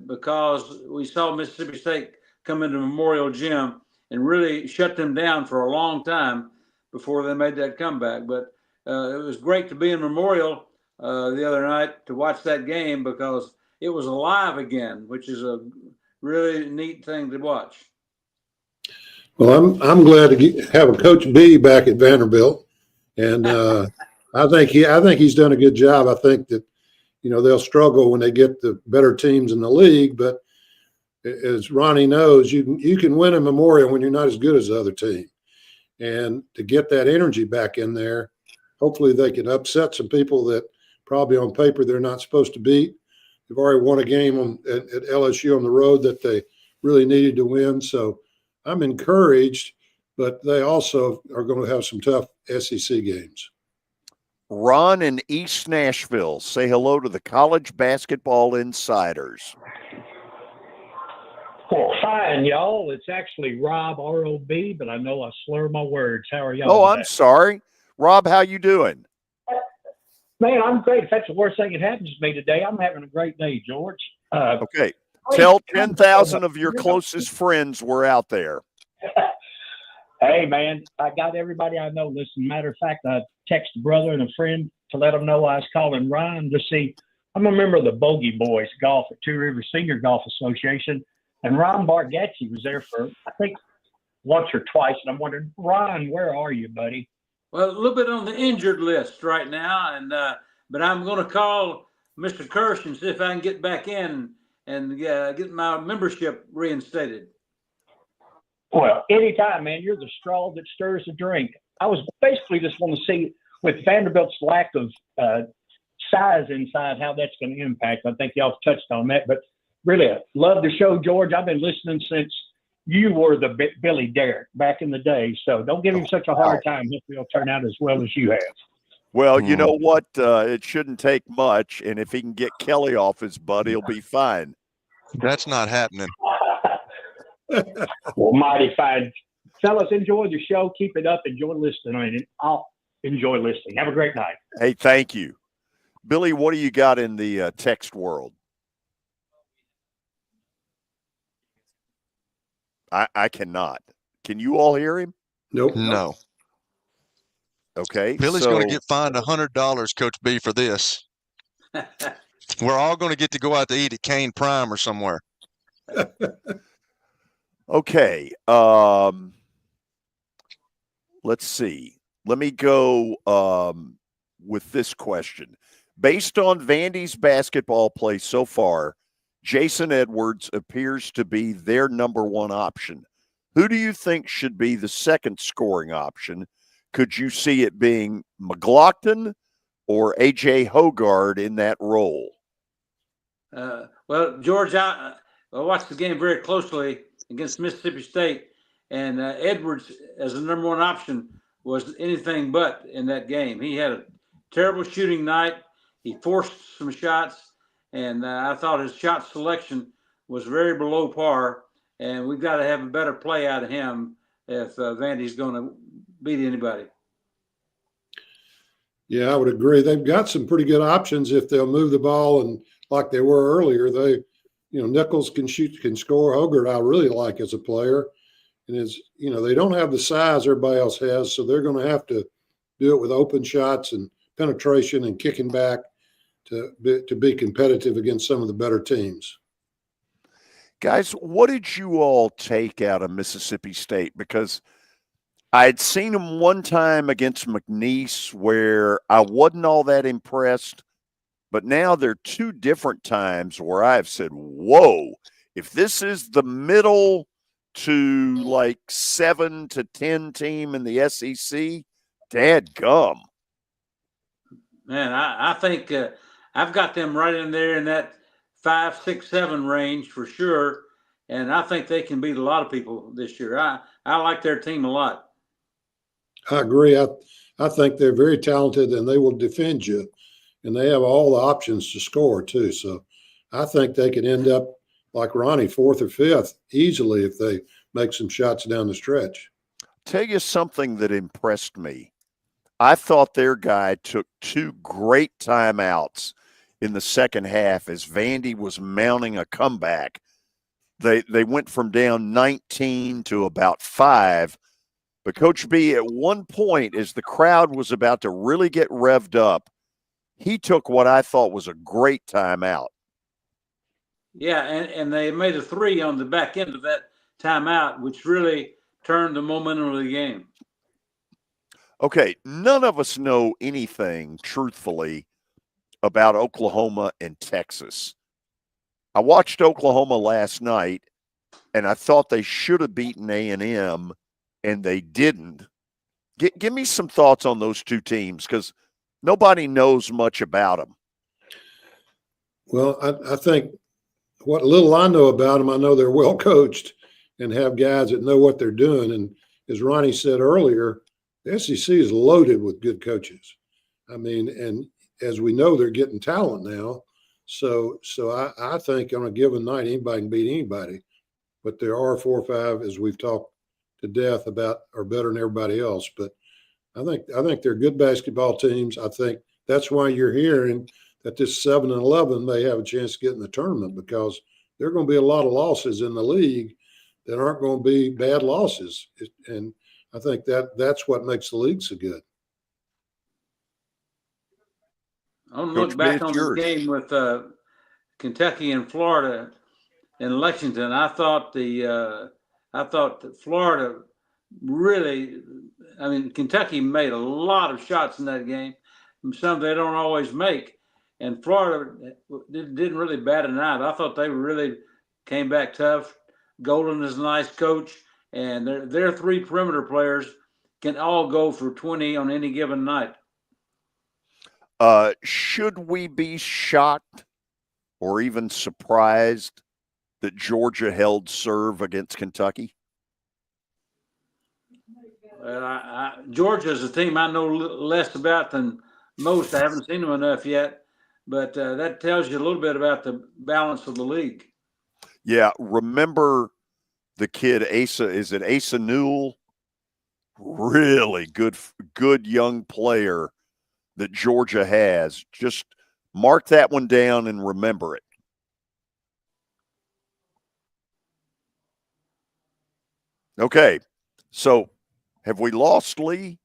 because we saw Mississippi State come into Memorial Gym and really shut them down for a long time before they made that comeback. But it was great to be in Memorial the other night to watch that game because it was alive again, which is a really neat thing to watch. Well, I'm glad to have a Coach B back at Vanderbilt, and I think he's done a good job. I think that they'll struggle when they get the better teams in the league, but as Ronnie knows, you can win a Memorial when you're not as good as the other team, and to get that energy back in there, hopefully they can upset some people that probably on paper they're not supposed to beat. They've already won a game at LSU on the road that they really needed to win, so I'm encouraged, but they also are going to have some tough SEC games. Ron in East Nashville, say hello to the College Basketball Insiders. Well, fine, y'all. It's actually Rob, R-O-B, but I know I slur my words. How are y'all Oh, today? I'm sorry. Rob, how you doing? Man, I'm great. If that's the worst thing that happens to me today, I'm having a great day, George. Okay. Tell 10,000 of your closest friends we're out there. Hey, man, I got everybody I know. Listen, matter of fact, I texted a brother and a friend to let them know I was calling Ryan to see. I'm a member of the Bogey Boys Golf at Two Rivers Senior Golf Association, and Ron Bargatze was there for, I think, once or twice. And I'm wondering, Ron, where are you, buddy? Well, a little bit on the injured list right now, and but I'm going to call Mr. Kirsch and see if I can get back in and get my membership reinstated. Well, anytime, man. You're the straw that stirs the drink. I was basically just want to see, with Vanderbilt's lack of size inside, how that's going to impact. I think y'all touched on that. But really, love the show, George. I've been listening since you were the Billy Derrick back in the day. So don't give him such a hard time. Hopefully he'll turn out as well as you have. Well, you know what? It shouldn't take much. And if he can get Kelly off his butt, he'll be fine. That's not happening. Well, mighty fine. Fellas, enjoy the show. Keep it up. Enjoy listening. And I'll enjoy listening. Have a great night. Hey, thank you. Billy, what do you got in the text world? I cannot. Can you all hear him? Nope. No. Okay. Billy's going to get fined $100, Coach B, for this. We're all going to get to go out to eat at Kane Prime or somewhere. Okay. Let's see. Let me go with this question. Based on Vandy's basketball play so far, Jason Edwards appears to be their number one option. Who do you think should be the second scoring option? Could you see it being McLaughlin or A.J. Hoggard in that role? Well, George, I watched the game very closely against Mississippi State, and Edwards, as the number one option, was anything but in that game. He had a terrible shooting night. He forced some shots, and I thought his shot selection was very below par, and we've got to have a better play out of him if Vandy's going to beat anybody. Yeah, I would agree. They've got some pretty good options if they'll move the ball, and like they were earlier, Nichols can shoot, can score. Hoggard, I really like as a player, and they don't have the size everybody else has, so they're going to have to do it with open shots and penetration and kicking back to be competitive against some of the better teams. Guys, what did you all take out of Mississippi State? Because I had seen them one time against McNeese where I wasn't all that impressed, but now there are two different times where I've said, whoa, if this is the middle to like 7 to 10 team in the SEC, dadgum. Man, I think I've got them right in there in that 5, 6, 7 range for sure, and I think they can beat a lot of people this year. I like their team a lot. I agree. I think they're very talented, and they will defend you, and they have all the options to score too. So I think they could end up like Ronnie, 4th or 5th easily if they make some shots down the stretch. Tell you something that impressed me. I thought their guy took 2 great timeouts in the second half as Vandy was mounting a comeback. They went from down 19 to about 5. But Coach B, at one point, as the crowd was about to really get revved up, he took what I thought was a great timeout. Yeah, and they made a 3 on the back end of that timeout, which really turned the momentum of the game. Okay, none of us know anything, truthfully, about Oklahoma and Texas. I watched Oklahoma last night, and I thought they should have beaten A&M, and they didn't. Give me some thoughts on those two teams, because nobody knows much about them. Well, I think what little I know about them, I know they're well coached and have guys that know what they're doing. And as Ronnie said earlier, the SEC is loaded with good coaches. I mean, and as we know, they're getting talent now. So I think on a given night, anybody can beat anybody. But there are 4 or 5, as we've talked to death about, are better than everybody else. But I think they're good basketball teams. I think that's why you're hearing that this 7-11 may have a chance to get in the tournament, because there are going to be a lot of losses in the league that aren't going to be bad losses. And I think that's what makes the league so good. I'll look back on the game with Kentucky and Florida in Lexington. I thought that Florida really, Kentucky made a lot of shots in that game. Some they don't always make. And Florida didn't really bat an eye. I thought they really came back tough. Golden is a nice coach, and their 3 perimeter players can all go for 20 on any given night. Should we be shocked or even surprised that Georgia held serve against Kentucky? Georgia is a team I know less about than most. I haven't seen them enough yet, but that tells you a little bit about the balance of the league. Yeah, remember the kid Asa? Is it Asa Newell? Really good young player that Georgia has. Just mark that one down and remember it. Okay, so have we lost Lee?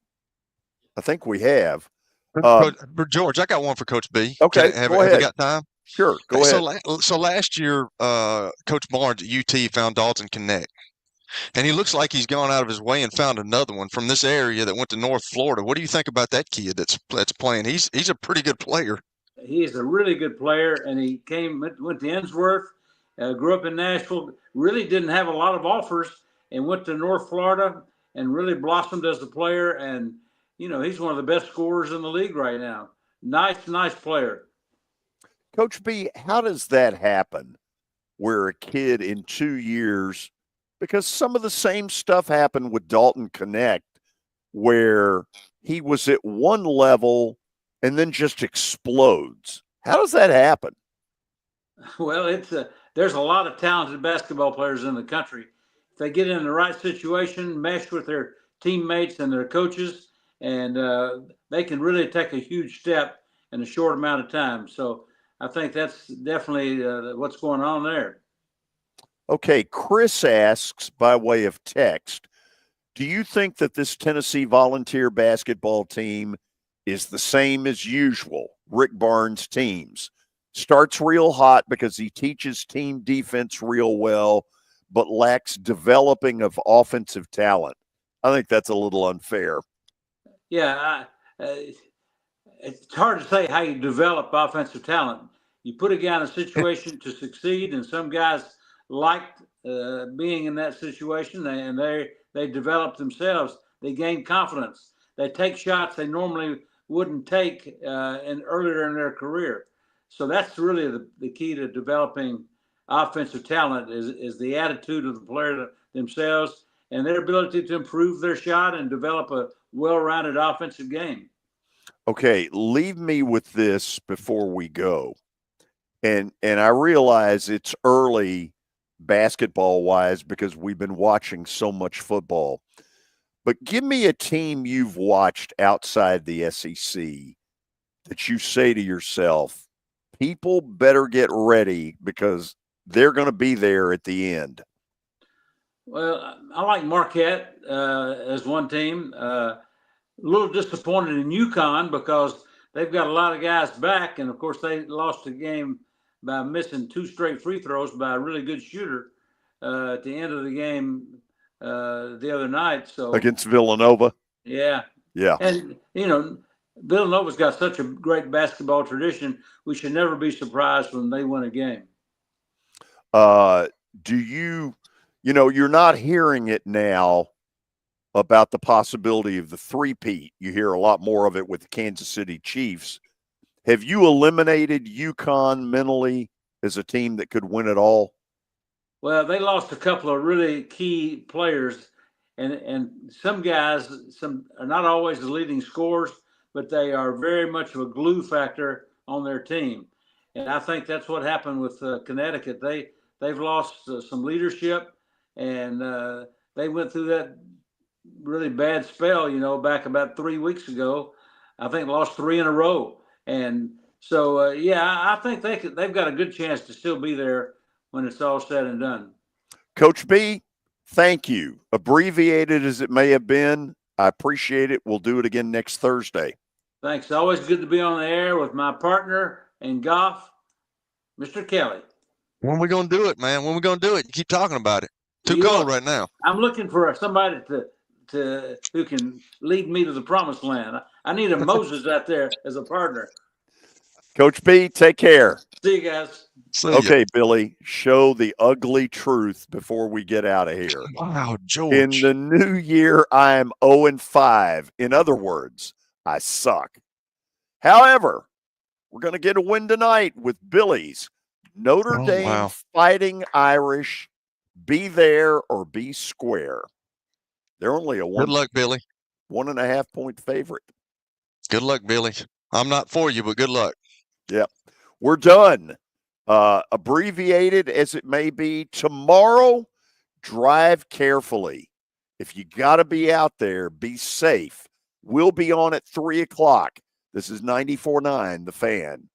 I think we have. George, I got one for Coach B. Okay, have go ahead. we got time? Sure, go ahead. So last year, Coach Barnes at UT found Dalton Connect. And he looks like he's gone out of his way and found another one from this area that went to North Florida. What do you think about that kid that's playing? He's a pretty good player. He is a really good player, and he went to Innsworth, grew up in Nashville, really didn't have a lot of offers, and went to North Florida and really blossomed as a player. And, he's one of the best scorers in the league right now. Nice player. Coach B, how does that happen where a kid in 2 years, because some of the same stuff happened with Dalton Connect, where he was at one level and then just explodes. How does that happen? Well, there's a lot of talented basketball players in the country. If they get in the right situation, mesh with their teammates and their coaches, and they can really take a huge step in a short amount of time. So I think that's definitely what's going on there. Okay, Chris asks by way of text, do you think that this Tennessee Volunteer basketball team is the same as usual, Rick Barnes' teams? Starts real hot because he teaches team defense real well, but lacks developing of offensive talent. I think that's a little unfair. Yeah, it's hard to say how you develop offensive talent. You put a guy in a situation to succeed, and some guys liked being in that situation, and they develop themselves. They gain confidence. They take shots they normally wouldn't take earlier in their career. So that's really the key to developing offensive talent is the attitude of the player themselves and their ability to improve their shot and develop a well-rounded offensive game. Okay, leave me with this before we go. And I realize it's early basketball-wise because we've been watching so much football. But give me a team you've watched outside the SEC that you say to yourself, people better get ready because they're going to be there at the end. Well, I like Marquette as one team. A little disappointed in UConn because they've got a lot of guys back, and of course they lost the game by missing 2 straight free throws by a really good shooter at the end of the game the other night. So against Villanova. Yeah. And Villanova's got such a great basketball tradition. We should never be surprised when they win a game. Do you're not hearing it now about the possibility of the three-peat. You hear a lot more of it with the Kansas City Chiefs. Have you eliminated UConn mentally as a team that could win it all? Well, they lost a couple of really key players, and some guys, are not always the leading scorers, but they are very much of a glue factor on their team. And I think that's what happened with Connecticut. They've lost some leadership, and they went through that really bad spell, back about 3 weeks ago. I think lost 3 in a row. And so, I think they've got a good chance to still be there when it's all said and done. Coach B, thank you. Abbreviated as it may have been, I appreciate it. We'll do it again next Thursday. Thanks. Always good to be on the air with my partner in golf, Mr. Kelly. When are we going to do it, man? When are we going to do it? You keep talking about it. Too cold right now. I'm looking for somebody who can lead me to the promised land. I need a Moses out there as a partner. Coach B, take care. See you guys. Okay, Billy, show the ugly truth before we get out of here. Wow, George. In the new year, I am 0-5. In other words, I suck. However, we're going to get a win tonight with Billy's Notre Dame Fighting Irish. Be there or be square. They're only a Good luck, Billy. 1.5 point favorite. Good luck, Billy. I'm not for you, but good luck. Yep. We're done. Abbreviated as it may be, tomorrow, drive carefully. If you got to be out there, be safe. We'll be on at 3 o'clock. This is 94.9, The Fan.